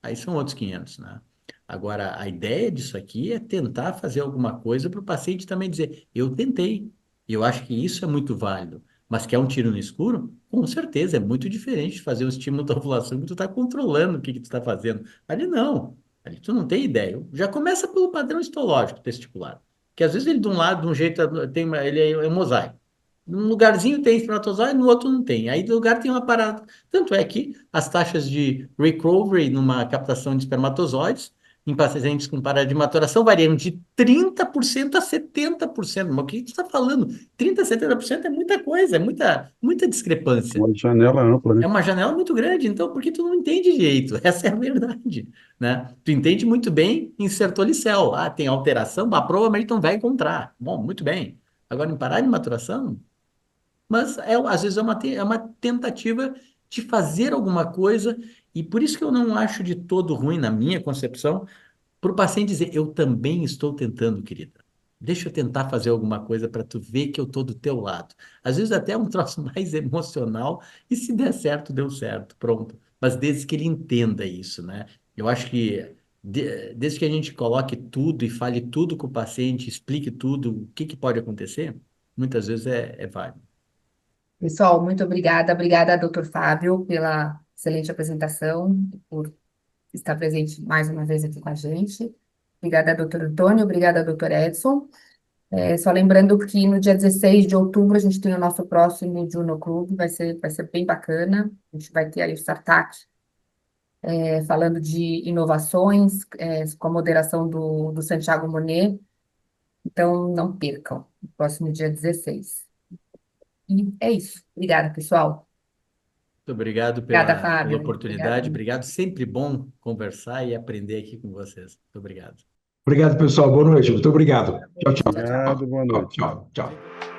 aí são outros 500, né? Agora, a ideia disso aqui é tentar fazer alguma coisa para o paciente também dizer, eu tentei. E eu acho que isso é muito válido. Mas quer um tiro no escuro? Com certeza, é muito diferente de fazer um estímulo da ovulação que tu está controlando o que que tu está fazendo. Ali não. Ali tu não tem ideia. Já começa pelo padrão histológico testicular. Que às vezes ele de um lado, de um jeito, ele é um mosaico. Num lugarzinho tem espermatozoide, no outro não tem. Aí no lugar tem uma parada. Tanto é que as taxas de recovery numa captação de espermatozoides em pacientes com parada de maturação variam de 30% a 70%. Mas o que você está falando? 30% a 70% é muita coisa, é muita discrepância. Uma janela ampla, né? É uma janela muito grande, então por que tu não entende direito? Essa é a verdade, né? Tu entende muito bem em sertolicel. Ah, tem alteração, mas provavelmente não vai encontrar. Bom, muito bem. Agora, em parada de maturação, mas às vezes é uma tentativa de fazer alguma coisa, e por isso que eu não acho de todo ruim, na minha concepção, para o paciente dizer, eu também estou tentando, querida. Deixa eu tentar fazer alguma coisa para tu ver que eu estou do teu lado. Às vezes até é um troço mais emocional, e se der certo, deu certo, pronto. Mas desde que ele entenda isso, né? Eu acho que desde que a gente coloque tudo e fale tudo com o paciente, explique tudo, o que que pode acontecer, muitas vezes é válido. Pessoal, muito obrigada. Obrigada, doutor Fábio, pela excelente apresentação, por estar presente mais uma vez aqui com a gente. Obrigada, doutor Antônio. Obrigada, doutor Edson. Só lembrando que no dia 16 de outubro a gente tem o nosso próximo Juno Club, vai ser bem bacana. A gente vai ter aí o Startup, falando de inovações, com a moderação do Santiago Monet. Então, não percam, no próximo dia 16. E é isso. Obrigada, pessoal. Muito obrigado Obrigada, pela Fábio. Obrigada. oportunidade. Obrigado. Sempre bom conversar e aprender aqui com vocês. Muito obrigado. Obrigado, pessoal. Boa noite. Muito obrigado. Tchau, tchau. Tchau, tchau. Obrigado, boa Tchau, noite. tchau, tchau.